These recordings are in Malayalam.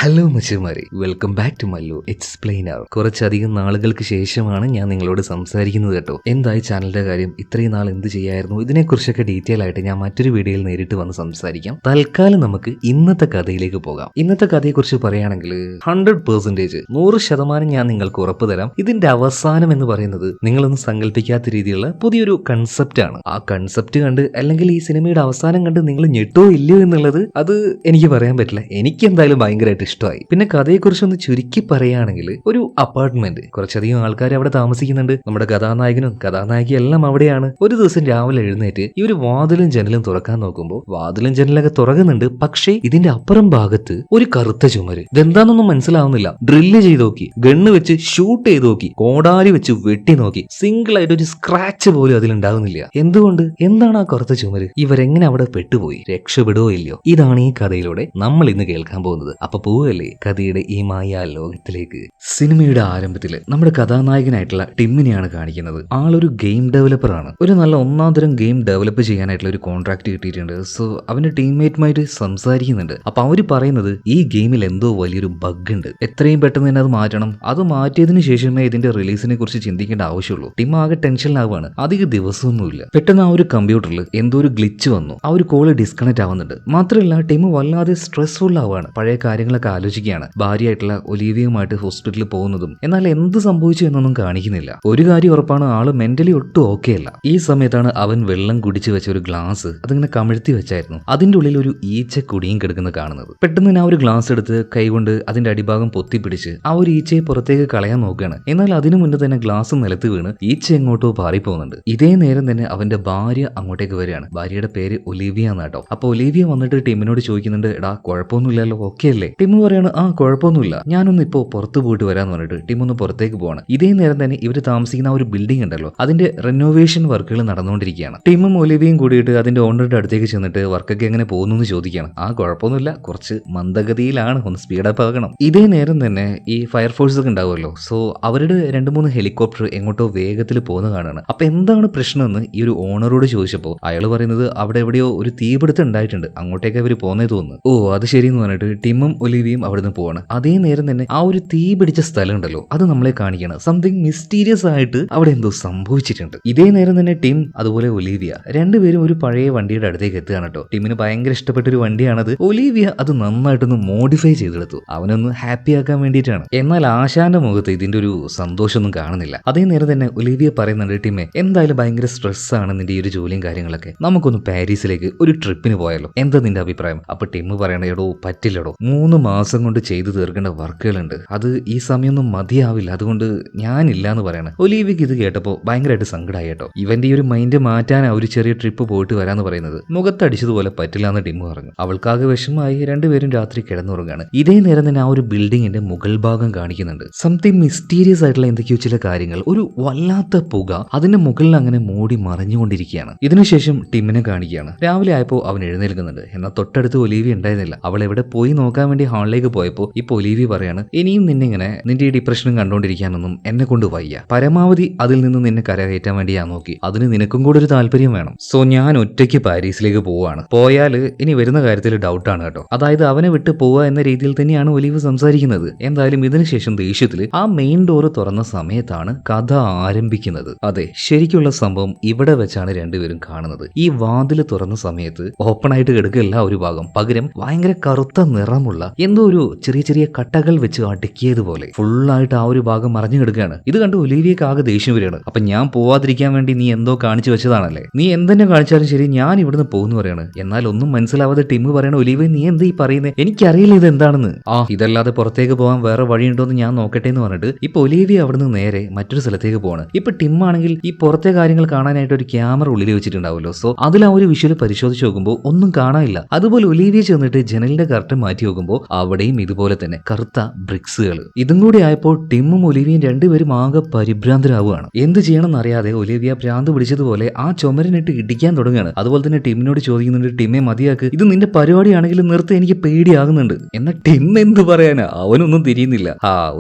ഹലോ മച്ചുമാരി, welcome back to Mallu explainer. കുറച്ചധികം നാളുകൾക്ക് ശേഷമാണ് ഞാൻ നിങ്ങളോട് സംസാരിക്കുന്നത് കേട്ടോ. എന്തായി ചാനലിന്റെ കാര്യം, ഇത്രയും നാൾ എന്ത് ചെയ്യായിരുന്നു, ഇതിനെക്കുറിച്ചൊക്കെ ഡീറ്റെയിൽ ആയിട്ട് ഞാൻ മറ്റൊരു വീഡിയോയിൽ നേരിട്ട് വന്ന് സംസാരിക്കാം. തൽക്കാലം നമുക്ക് ഇന്നത്തെ കഥയിലേക്ക് പോകാം. ഇന്നത്തെ കഥയെക്കുറിച്ച് പറയുകയാണെങ്കിൽ 100% 100% ഞാൻ നിങ്ങൾക്ക് ഉറപ്പ് തരാം. ഇതിന്റെ അവസാനം എന്ന് പറയുന്നത് നിങ്ങളൊന്നും സങ്കല്പിക്കാത്ത രീതിയിലുള്ള പുതിയൊരു കൺസെപ്റ്റ് ആണ്. ആ കൺസെപ്റ്റ് കണ്ട് അല്ലെങ്കിൽ ഈ സിനിമയുടെ അവസാനം കണ്ട് നിങ്ങൾ ഞെട്ടോ ഇല്ലയോ എന്നുള്ളത് അത് എനിക്ക് പറയാൻ പറ്റില്ല. എനിക്ക് എന്തായാലും ഭയങ്കര ഇഷ്ടമായി. പിന്നെ കഥയെക്കുറിച്ച് ഒന്ന് ചുരുക്കി പറയുകയാണെങ്കിൽ, ഒരു അപ്പാർട്ട്മെന്റ്, കുറച്ചധികം ആൾക്കാർ അവിടെ താമസിക്കുന്നുണ്ട്. നമ്മുടെ കഥാനായകനും കഥാനായികയും എല്ലാം അവിടെയാണ്. ഒരു ദിവസം രാവിലെ എഴുന്നേറ്റ് ഈ ഒരു വാതിലും ജനലും തുറക്കാൻ നോക്കുമ്പോൾ വാതിലും ജനലൊക്കെ തുറക്കുന്നുണ്ട്. പക്ഷേ ഇതിന്റെ അപ്പുറം ഭാഗത്ത് ഒരു കറുത്ത ചുമര്. ഇതെന്താണെന്നൊന്നും മനസ്സിലാവുന്നില്ല. ഡ്രില്ല് ചെയ്ത് നോക്കി, ഗണ്ണ് വെച്ച് ഷൂട്ട് ചെയ്ത് നോക്കി, കോടാലി വെച്ച് വെട്ടി നോക്കി, സിംഗിൾ ആയിട്ട് ഒരു സ്ക്രാച്ച് പോലും അതിലുണ്ടാകുന്നില്ല. എന്തുകൊണ്ട്? എന്താണ് ആ കറുത്ത ചുമര്? ഇവരെങ്ങനെ അവിടെ പെട്ടുപോയി? രക്ഷപ്പെടുവോ ഇല്ലയോ? ഇതാണ് ഈ കഥയിലൂടെ നമ്മൾ ഇന്ന് കേൾക്കാൻ പോകുന്നത്. അപ്പൊ പോവല്ലേ കഥയുടെ ഈ മായ ലോകത്തിലേക്ക്. സിനിമയുടെ ആരംഭത്തില് നമ്മുടെ കഥാനായകനായിട്ടുള്ള ടിമ്മിനെയാണ് കാണിക്കുന്നത്. ആളൊരു ഗെയിം ഡെവലപ്പർ ആണ്. ഒരു നല്ല ഒന്നാം തരം ഗെയിം ഡെവലപ്പ് ചെയ്യാനായിട്ടുള്ള ഒരു കോൺട്രാക്ട് കിട്ടിയിട്ടുണ്ട്. സോ അവന്റെ ടീംമേറ്റുമായിട്ട് സംസാരിക്കുന്നുണ്ട്. അപ്പൊ അവര് പറയുന്നത് ഈ ഗെയിമിൽ എന്തോ വലിയൊരു ബഗ് ഉണ്ട്, എത്രയും പെട്ടെന്ന് തന്നെ അത് മാറ്റണം. അത് മാറ്റിയതിനു ശേഷമേ ഇതിന്റെ റിലീസിനെ കുറിച്ച് ചിന്തിക്കേണ്ട ആവശ്യമുള്ളൂ. ടിം ആകെ ടെൻഷനിലാവുകയാണ്. അധിക ദിവസമൊന്നുമില്ല. പെട്ടെന്ന് ആ ഒരു കമ്പ്യൂട്ടറിൽ എന്തോ ഒരു ഗ്ലിച്ച് വന്നു. ആ ഒരു കോള് ഡിസ്കണക്ട് ആവുന്നുണ്ട്. മാത്രമല്ല ടിം വല്ലാതെ സ്ട്രെസ്ഫുൾ ആവുകയാണ്. പഴയ കാര്യങ്ങളൊക്കെ ആലോചിക്കുകയാണ്. ഭാര്യയായിട്ടുള്ള ഒലീവിയുമായിട്ട് ഹോസ്പിറ്റലിൽ പോകുന്നതും. എന്നാൽ എന്ത് സംഭവിച്ചു എന്നൊന്നും കാണിക്കുന്നില്ല. ഒരു കാര്യം ഉറപ്പാണ്, ആള് മെന്റലി ഒട്ടും ഓക്കെ അല്ല. ഈ സമയത്താണ് അവൻ വെള്ളം കുടിച്ചു വെച്ച ഒരു ഗ്ലാസ് അതിങ്ങനെ കമിഴ്ത്തി വെച്ചായിരുന്നു. അതിന്റെ ഉള്ളിൽ ഒരു ഈച്ച കുടിയും കിടക്കുന്നത് കാണുന്നത്. പെട്ടെന്ന് തന്നെ ആ ഒരു ഗ്ലാസ് എടുത്ത് കൈകൊണ്ട് അതിന്റെ അടിഭാഗം പൊത്തിപ്പിടിച്ച് ആ ഒരു ഈച്ചയെ പുറത്തേക്ക് കളയാൻ നോക്കുകയാണ്. എന്നാൽ അതിനു മുന്നേ തന്നെ ഗ്ലാസ് നിലത്ത് വീണ് ഈച്ച എങ്ങോട്ടോ പാറിപ്പോകുന്നുണ്ട്. ഇതേ നേരം തന്നെ അവന്റെ ഭാര്യ അങ്ങോട്ടേക്ക് വരികയാണ്. ഭാര്യയുടെ പേര് ഒലീവിയ എന്നാട്ടോ. അപ്പൊ ഒലീവിയ വന്നിട്ട് ടിമ്മിനോട് ചോദിക്കുന്നുണ്ട്, എടാ കുഴപ്പമൊന്നുമില്ലല്ലോ, ഓക്കെ അല്ലേ? ടിം പറയാണ്, ആ കുഴപ്പമൊന്നുമില്ല, ഞാനൊന്ന് ഇപ്പോൾ പുറത്ത് പോയിട്ട് വരാന്ന് പറഞ്ഞിട്ട് ടിം ഒന്ന് പുറത്തേക്ക് പോവാണ്. ഇതേ നേരം തന്നെ ഇവർ താമസിക്കുന്ന ആ ഒരു ബിൽഡിംഗ് ഉണ്ടല്ലോ, അതിന്റെ റെനോവേഷൻ വർക്കുകൾ നടന്നുകൊണ്ടിരിക്കുകയാണ്. ടിമ്മും ഒലിവിയും കൂടിയിട്ട് അതിന്റെ ഓണറുടെ അടുത്തേക്ക് ചെന്നിട്ട് വർക്കൊക്കെ എങ്ങനെ പോകുന്നു എന്ന് ചോദിക്കുകയാണ്. ആ കുഴപ്പമൊന്നുമില്ല, കുറച്ച് മന്ദഗതിയിലാണ്, ഒന്ന് സ്പീഡപ്പ് ആകണം. ഇതേ നേരം തന്നെ ഈ ഫയർഫോഴ്സ് ഒക്കെ ഉണ്ടാവുമല്ലോ, സോ അവരുടെ 2-3 ഹെലികോപ്റ്റർ എങ്ങോട്ടോ വേഗത്തിൽ പോകുന്ന കാണുകയാണ്. അപ്പൊ എന്താണ് പ്രശ്നമെന്ന് ഈ ഒരു ഓണറോട് ചോദിച്ചപ്പോൾ അയാൾ പറയുന്നത് അവിടെ എവിടെയോ ഒരു തീപിടുത്തം ഉണ്ടായിട്ടുണ്ട്, അങ്ങോട്ടേക്ക് അവർ പോന്നേ തോന്നുന്നു. ഓ അത് ശരിയെന്ന് പറഞ്ഞിട്ട് ടിമ്മും ഒലിവിയും അവിടുന്ന് പോവാണ്. അതേ നേരം തന്നെ ആ ഒരു തീ പിടിച്ച സ്ഥലം ഉണ്ടല്ലോ, അത് നമ്മളെ കാണിക്കണം. സംതിങ് മിസ്റ്റീരിയസ് ആയിട്ട് അവിടെ എന്തോ സംഭവിച്ചിട്ടുണ്ട്. ഇതേ നേരം തന്നെ ടിം അതുപോലെ ഒലീവിയ രണ്ടുപേരും ഒരു പഴയ വണ്ടിയുടെ അടുത്തേക്ക് എത്തുകയാണ് കേട്ടോ. ടിമിന് ഭയങ്കര ഇഷ്ടപ്പെട്ട ഒരു വണ്ടിയാണത്. ഒലീവിയ അത് നന്നായിട്ടൊന്ന് മോഡിഫൈ ചെയ്തെടുത്തു, അവനൊന്ന് ഹാപ്പി ആക്കാൻ വേണ്ടിയിട്ടാണ്. എന്നാൽ ആശാന്റെ മുഖത്ത് ഇതിന്റെ ഒരു സന്തോഷമൊന്നും കാണുന്നില്ല. അതേ നേരം തന്നെ ഒലീവിയ പറയുന്നുണ്ട്, ടിമെ എന്തായാലും ഭയങ്കര സ്ട്രെസ് ആണ് നിന്റെ ഈ ഒരു ജോലിയും കാര്യങ്ങളൊക്കെ, നമുക്കൊന്ന് പാരീസിലേക്ക് ഒരു ട്രിപ്പിന് പോയാലോ, എന്താ നിന്റെ അഭിപ്രായം? അപ്പൊ ടിം പറയണ, എടോ പറ്റില്ലടോ, 3 മാസം കൊണ്ട് ചെയ്തു തീർക്കേണ്ട വർക്കുകളുണ്ട്, അത് ഈ സമയമൊന്നും മതിയാവില്ല, അതുകൊണ്ട് ഞാനില്ല എന്ന് പറയണം. ഒലീവിക്ക് ഇത് കേട്ടപ്പോൾ ഭയങ്കരമായിട്ട് സങ്കടമായി കേട്ടോ. ഇവന്റെ ഈ ഒരു മൈൻഡ് മാറ്റാനാ ഒരു ചെറിയ ട്രിപ്പ് പോയിട്ട് വരാന്ന് പറയുന്നത്. മുഖത്തടിച്ചതുപോലെ പറ്റില്ല എന്ന് ടിം പറഞ്ഞു. അവൾക്കാകെ വിഷമായി. രണ്ടുപേരും രാത്രി കിടന്നുറങ്ങാണ്. ഇതേ നേരം തന്നെ ആ ഒരു ബിൽഡിങ്ങിന്റെ മുകൾ ഭാഗം കാണിക്കുന്നുണ്ട്. സംതിങ് മിസ്റ്റീരിയസ് ആയിട്ടുള്ള എന്തൊക്കെയോ ചില കാര്യങ്ങൾ, ഒരു വല്ലാത്ത പുക അതിന്റെ മുകളിൽ അങ്ങനെ മൂടി മറഞ്ഞുകൊണ്ടിരിക്കുകയാണ്. ഇതിനുശേഷം ടിമ്മിനെ കാണിക്കുകയാണ്. രാവിലെ ആയപ്പോൾ അവൻ എഴുന്നേൽക്കുന്നുണ്ട്. എന്നാൽ തൊട്ടടുത്ത് ഒലീവി ഉണ്ടായിരുന്നില്ല. അവൾ എവിടെ പോയി നോക്കാൻ വേണ്ടി ഹാളിലേക്ക് പോയപ്പോൾ ഇപ്പൊ ഒലീവി പറയാണ്, ഇനിയും നിന്നിങ്ങനെ നിന്റെ ഈ ഡിപ്രഷനും കണ്ടോണ്ടിരിക്കാനൊന്നും എന്നെ കൊണ്ട് വയ്യ, പരമാവധി അതിൽ നിന്ന് നിന്നെ കരകയറ്റാൻ വേണ്ടി ഞാൻ നോക്കി, അതിന് നിനക്കും കൂടെ ഒരു താല്പര്യം വേണം. സോ ഞാൻ ഒറ്റയ്ക്ക് പാരീസിലേക്ക് പോവാണ്. പോയാല് ഇനി വരുന്ന കാര്യത്തിൽ ഡൗട്ടാണ് കേട്ടോ. അതായത് അവനെ വിട്ട് പോവുക എന്ന രീതിയിൽ തന്നെയാണ് ഒലീവ് സംസാരിക്കുന്നത്. എന്തായാലും ഇതിനുശേഷം ദേഷ്യത്തിൽ ആ മെയിൻ ഡോറ് തുറന്ന സമയത്താണ് കഥ ആരംഭിക്കുന്നത്. അതെ, ശരിക്കുള്ള സംഭവം ഇവിടെ വെച്ചാണ് രണ്ടുപേരും കാണുന്നത്. ഈ വാതിൽ തുറന്ന സമയത്ത് ഓപ്പൺ ആയിട്ട് കിടക്കില്ല ഒരു ഭാഗം, പകരം ഭയങ്കര കറുത്ത നിറമുള്ള എന്തോ ഒരു ചെറിയ ചെറിയ കട്ടകൾ വെച്ച് അടുക്കിയതുപോലെ ഫുള്ളായിട്ട് ആ ഒരു ഭാഗം മറഞ്ഞു കിടക്കുകയാണ്. ഇത് കണ്ട് ഒലീവിയക്ക് ആകെ ദേഷ്യം വരികയാണ്. അപ്പൊ ഞാൻ പോവാതിരിക്കാൻ വേണ്ടി നീ എന്തോ കാണിച്ചു വെച്ചതാണല്ലേ, നീ എന്തെന്നെ കാണിച്ചാലും ശരി ഞാൻ ഇവിടുന്ന് പോകുന്നു പറയാണ്. എന്നാൽ ഒന്നും മനസ്സിലാവാതെ ടിം പറയണ, ഒലീവിയ നീ എന്താ ഈ പറയുന്നത്, എനിക്കറിയില്ല ഇത് എന്താണെന്ന്. ഇതല്ലാതെ പുറത്തേക്ക് പോകാൻ വേറെ വഴിയുണ്ടോ എന്ന് ഞാൻ നോക്കട്ടെ എന്ന് പറഞ്ഞിട്ട് ഇപ്പൊ ഒലീവിയ അവിടുന്ന് നേരെ മറ്റൊരു സ്ഥലത്തേക്ക് പോവാണ്. ഇപ്പൊ ടിം ആണെങ്കിൽ ഈ പുറത്തെ കാര്യങ്ങൾ കാണാനായിട്ട് ഒരു ക്യാമറ ഉള്ളിൽ വെച്ചിട്ടുണ്ടാവുമല്ലോ, സോ അതിൽ ആ ഒരു വിഷ്വൽ പരിശോധിച്ച് നോക്കുമ്പോൾ ഒന്നും കാണാനില്ല. അതുപോലെ ഒലീവിയ ചെന്നിട്ട് ജനലിന്റെ കർട്ടൻ മാറ്റി നോക്കുമ്പോൾ അവിടെയും ഇതുപോലെ തന്നെ കറുത്ത ബ്രിക്സുകൾ. ഇതും കൂടി ആയപ്പോൾ ടിമ്മും ഒലിവിയും രണ്ടുപേരും ആകെ പരിഭ്രാന്തരാവുകയാണ്. എന്ത് ചെയ്യണമെന്ന് അറിയാതെ ഒലിവിയ ഭ്രാന്ത് പിടിച്ചതുപോലെ ആ ചുമരിനിട്ട് ഇടിക്കാൻ തുടങ്ങുകയാണ്. അതുപോലെ തന്നെ ടിമ്മിനോട് ചോദിക്കുന്നുണ്ട്, ടിമ്മെ മതിയാക്ക്, ഇത് നിന്റെ പരിപാടിയാണെങ്കിലും നിർത്തി, എനിക്ക് പേടിയാകുന്നുണ്ട്. എന്നാൽ ടിം എന്ത് പറയാനാ, അവനൊന്നും തിരിയുന്നില്ല.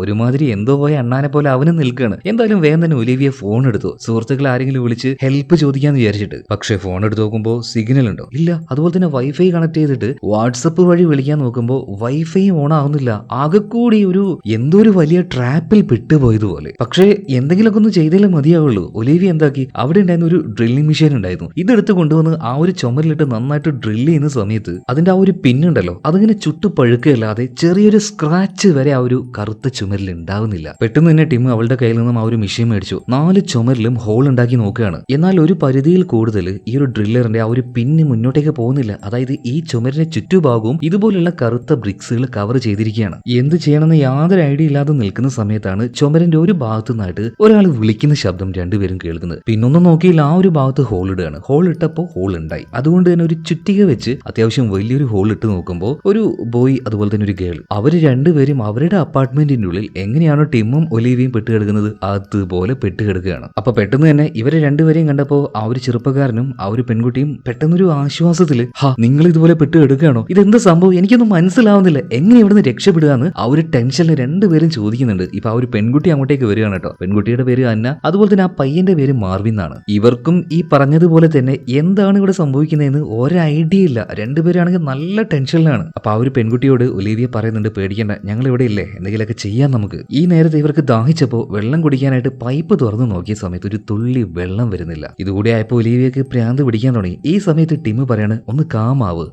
ഒരുമാതിരി എന്തോ പോയ അണ്ണാനെ പോലെ അവനും നിൽക്കുകയാണ്. എന്തായാലും വേഗം തന്നെ ഒലിവിയ ഫോൺ എടുത്തു, സുഹൃത്തുക്കൾ ആരെങ്കിലും വിളിച്ച് ഹെൽപ്പ് ചോദിക്കാന്ന് വിചാരിച്ചിട്ട്. പക്ഷേ ഫോൺ എടുത്ത് നോക്കുമ്പോൾ സിഗ്നൽ ഉണ്ടോ ഇല്ല. അതുപോലെ തന്നെ വൈഫൈ കണക്ട് ചെയ്തിട്ട് വാട്സപ്പ് വഴി വിളിക്കാൻ നോക്കുമ്പോൾ വൈഫൈ വൈഫൈയും ഓൺ ആവുന്നില്ല. ആകെ കൂടി ഒരു എന്തോ ഒരു വലിയ ട്രാപ്പിൽ പെട്ടുപോയതുപോലെ. പക്ഷേ എന്തെങ്കിലുമൊക്കെ ഒന്ന് ചെയ്താലേ മതിയാവുള്ളൂ. ഒലിവിയ എന്താക്കി, അവിടെ ഉണ്ടായിരുന്ന ഒരു ഡ്രില്ലിംഗ് മെഷീൻ ഉണ്ടായിരുന്നു. ഇതെടുത്ത് കൊണ്ടുവന്ന് ആ ഒരു ചുമരിലിട്ട് നന്നായിട്ട് ഡ്രില്ല് ചെയ്യുന്ന സമയത്ത് അതിന്റെ ആ ഒരു പിന്നുണ്ടല്ലോ, അതിങ്ങനെ ചുട്ടു പഴുക്കല്ലാതെ ചെറിയൊരു സ്ക്രാച്ച് വരെ ആ ഒരു കറുത്ത ചുമരിൽ ഉണ്ടാവുന്നില്ല. പെട്ടെന്ന് തന്നെ ടിം അവളുടെ കയ്യിൽ നിന്നും ആ ഒരു മെഷീൻ മേടിച്ചു. 4 ചുമരിലും ഹോൾ ഉണ്ടാക്കി നോക്കുകയാണ്. എന്നാൽ ഒരു പരിധിയിൽ കൂടുതൽ ഈ ഒരു ഡ്രില്ലറിന്റെ ആ ഒരു പിന്ന് മുന്നോട്ടേക്ക് പോകുന്നില്ല. അതായത് ഈ ചുമരിന്റെ ചുറ്റുഭാഗവും ഇതുപോലുള്ള കറുത്ത ബ്രിക്സുകൾ കവർ ചെയ്തിരിക്കുകയാണ്. എന്ത് ചെയ്യണമെന്ന് യാതൊരു ഐഡിയ ഇല്ലാതെ നിൽക്കുന്ന സമയത്താണ് ചുമരിന്റെ ഒരു ഭാഗത്തു നിന്നായിട്ട് ഒരാൾ വിളിക്കുന്ന ശബ്ദം രണ്ടുപേരും കേൾക്കുന്നത്. പിന്നൊന്നും നോക്കിയില്ല, ആ ഒരു ഭാഗത്ത് ഹോൾ ഇടുകയാണ്. ഹോൾ ഇട്ടപ്പോൾ ഹോൾ ഉണ്ടായി. അതുകൊണ്ട് തന്നെ ഒരു ചുറ്റിക വെച്ച് അത്യാവശ്യം വലിയൊരു ഹോൾ ഇട്ട് നോക്കുമ്പോൾ ഒരു ബോയ് അതുപോലെ തന്നെ ഒരു ഗേൾ, അവർ രണ്ടുപേരും അവരുടെ അപ്പാർട്ട്മെന്റിന്റെ ഉള്ളിൽ എങ്ങനെയാണോ ടിമ്മും ഒലിവിയും പെട്ടുകിടക്കുന്നത് അതുപോലെ പെട്ടുകിടക്കുകയാണ്. അപ്പൊ പെട്ടെന്ന് തന്നെ ഇവരെ രണ്ടുപേരെയും കണ്ടപ്പോൾ ആ ഒരു ചെറുപ്പക്കാരനും ആ ഒരു പെൺകുട്ടിയും പെട്ടെന്നൊരു ആശ്വാസത്തില്, നിങ്ങൾ ഇതുപോലെ പെട്ടുകിടക്കുകയാണോ, ഇതെന്താ സംഭവം, എനിക്കൊന്നും മനസ്സിലാവുന്നില്ല, എങ്ങനെ ഇവിടുന്ന് രക്ഷപ്പെടുക എന്ന് ആ ഒരു ടെൻഷനിൽ രണ്ടുപേരും ചോദിക്കുന്നുണ്ട്. ഇപ്പൊ ആ ഒരു പെൺകുട്ടി അങ്ങോട്ടേക്ക് വരികയാണ് കേട്ടോ. പെൺകുട്ടിയുടെ പേര് അന്ന, അതുപോലെ തന്നെ ആ പയ്യന്റെ പേര് മാർവിൻ എന്നാണ്. ഇവർക്കും ഈ പറഞ്ഞതുപോലെ തന്നെ എന്താണ് ഇവിടെ സംഭവിക്കുന്നതെന്ന് ഒരു ഐഡിയ ഇല്ല. രണ്ടുപേരാണെങ്കിൽ നല്ല ടെൻഷനിലാണ്. അപ്പൊ ആ ഒരു പെൺകുട്ടിയോട് ഒലിവിയ പറയുന്നുണ്ട്, പേടിക്കേണ്ട, ഞങ്ങൾ ഇവിടെ ഇല്ലേ, എന്തെങ്കിലുമൊക്കെ ചെയ്യാം നമുക്ക്. ഈ നേരത്തെ ഇവർക്ക് ദാഹിച്ചപ്പോൾ വെള്ളം കുടിക്കാനായിട്ട് പൈപ്പ് തുറന്നു നോക്കിയ സമയത്ത് ഒരു തുള്ളി വെള്ളം വരുന്നില്ല. ഇതുകൂടി ആയപ്പോൾ ഒലിവിയക്ക് ഭ്രാന്ത് പിടിക്കാൻ തുടങ്ങി. ഈ സമയത്ത് ടിം പറയാണ്, ഒന്ന് കാമാവ്,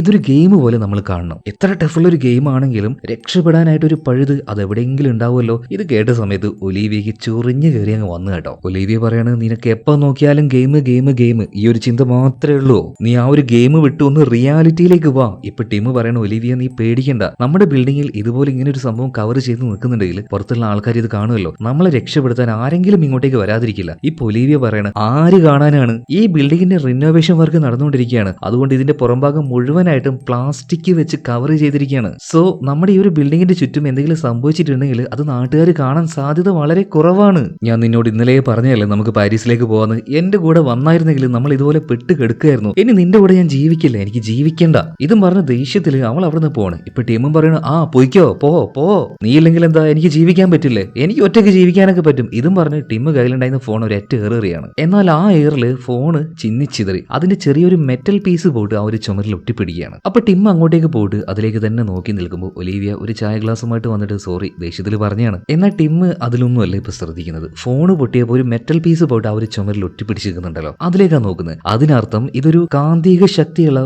ഇതൊരു ഗെയിം പോലെ നമ്മൾ കാണണം. എത്ര ടഫുള്ള ഒരു ഗെയിം ആണെങ്കിലും രക്ഷപ്പെടാനായിട്ട് ഒരു പഴുത് അത് എവിടെയെങ്കിലും ഉണ്ടാവുമല്ലോ. ഇത് കേട്ട സമയത്ത് ഒലിവിയക്ക് ചൊറിഞ്ഞു കയറി അങ്ങ് വന്നു കേട്ടോ. ഒലിവിയ പറയാണ്, നിനക്ക് എപ്പോ നോക്കിയാലും ഗെയിം ഗെയിം ഗെയിം, ഈ ഒരു ചിന്ത മാത്രമേ ഉള്ളൂ, നീ ആ ഒരു ഗെയിം വിട്ട് ഒന്ന് റിയാലിറ്റിയിലേക്ക് വാ. ഇപ്പൊ ടിം പറയണ, ഒലിവിയ നീ പേടിക്കണ്ട, നമ്മുടെ ബിൽഡിങ്ങിൽ ഇതുപോലെ ഇങ്ങനെ ഒരു സംഭവം കവർ ചെയ്ത് നിൽക്കുന്നുണ്ടെങ്കിൽ പുറത്തുള്ള ആൾക്കാർ ഇത് കാണുമല്ലോ, നമ്മളെ രക്ഷപ്പെടുത്താൻ ആരെങ്കിലും ഇങ്ങോട്ടേക്ക് വരാതിരിക്കില്ല. ഇപ്പൊ ഒലിവിയ പറയണ, ആര് കാണാനാണ്, ഈ ബിൽഡിങ്ങിന്റെ റിനോവേഷൻ വർക്ക് നടന്നുകൊണ്ടിരിക്കുകയാണ്. അതുകൊണ്ട് ഇതിന്റെ പുറംഭാഗം മുഴുവനായിട്ടും പ്ലാസ്റ്റിക് വെച്ച് കവർ ചെയ്തിരിക്കുകയാണ്. സോ നമ്മുടെ ഈ ഒരു ബിൽഡിങ്ങിന്റെ ചുറ്റും എന്തെങ്കിലും സംഭവിച്ചിട്ടുണ്ടെങ്കിൽ അത് നാട്ടുകാർ കാണാൻ സാധ്യത വളരെ കുറവാണ്. ഞാൻ നിന്നോട് ഇന്നലെ പറഞ്ഞല്ലേ നമുക്ക് പാരീസിലേക്ക് പോവാന്ന്, എന്റെ കൂടെ വന്നായിരുന്നെങ്കിൽ നമ്മൾ ഇതുപോലെ പെട്ട് കെടുക്കുകയായിരുന്നു. ഇനി നിന്റെ കൂടെ ഞാൻ ജീവിക്കില്ല, എനിക്ക് ജീവിക്കണ്ട. ഇതും പറഞ്ഞ ദേഷ്യത്തില് അവൾ അവിടെ നിന്ന് പോണ്. ഇപ്പൊ ടീമും പറയണു, ആ പോയിക്കോ, പോ, നീ ഇല്ലെങ്കിൽ എന്താ, എനിക്ക് ജീവിക്കാൻ പറ്റില്ലേ, എനിക്ക് ഒറ്റയ്ക്ക് ജീവിക്കാനൊക്കെ പറ്റും. ഇതും പറഞ്ഞ് ടീം കയ്യിലുണ്ടായിരുന്ന ഫോൺ ഒരൊറ്റ ഏറിയാണ്. എന്നാൽ ആ എയറില് ഫോണ് ചിന്നിച്ചിതറി. അതിന്റെ ചെറിയൊരു മെറ്റൽ പീസ് പോയിട്ട് ആ ഒരു ചുമരിൽ ഒട്ടിപ്പിടിക്കുകയാണ്. അപ്പൊ ടിം അങ്ങോട്ടേക്ക് പോയിട്ട് അതിലേക്ക് തന്നെ നോക്കി നിൽക്കുമ്പോൾ ഒലിവിയ ഒരു ചായ ഗ്ലാസുമായിട്ട് വന്നിട്ട് സോറി ദേഷ്യത്തിൽ പറഞ്ഞാണ്. എന്നാൽ ടിം അതിലൊന്നുമല്ല ഇപ്പൊ ശ്രദ്ധിക്കുന്നത്. ഫോണ് പൊട്ടിയപ്പോൾ ഒരു മെറ്റൽ പീസ് പോയിട്ട് ആ ഒരു ചുമരിൽ ഒട്ടിപ്പിടിച്ചിരിക്കുന്നുണ്ടല്ലോ, അതിലേക്കാണ് നോക്കുന്നത്. അതിനർത്ഥം ഇതൊരു കാന്തിക ശക്തിയുള്ള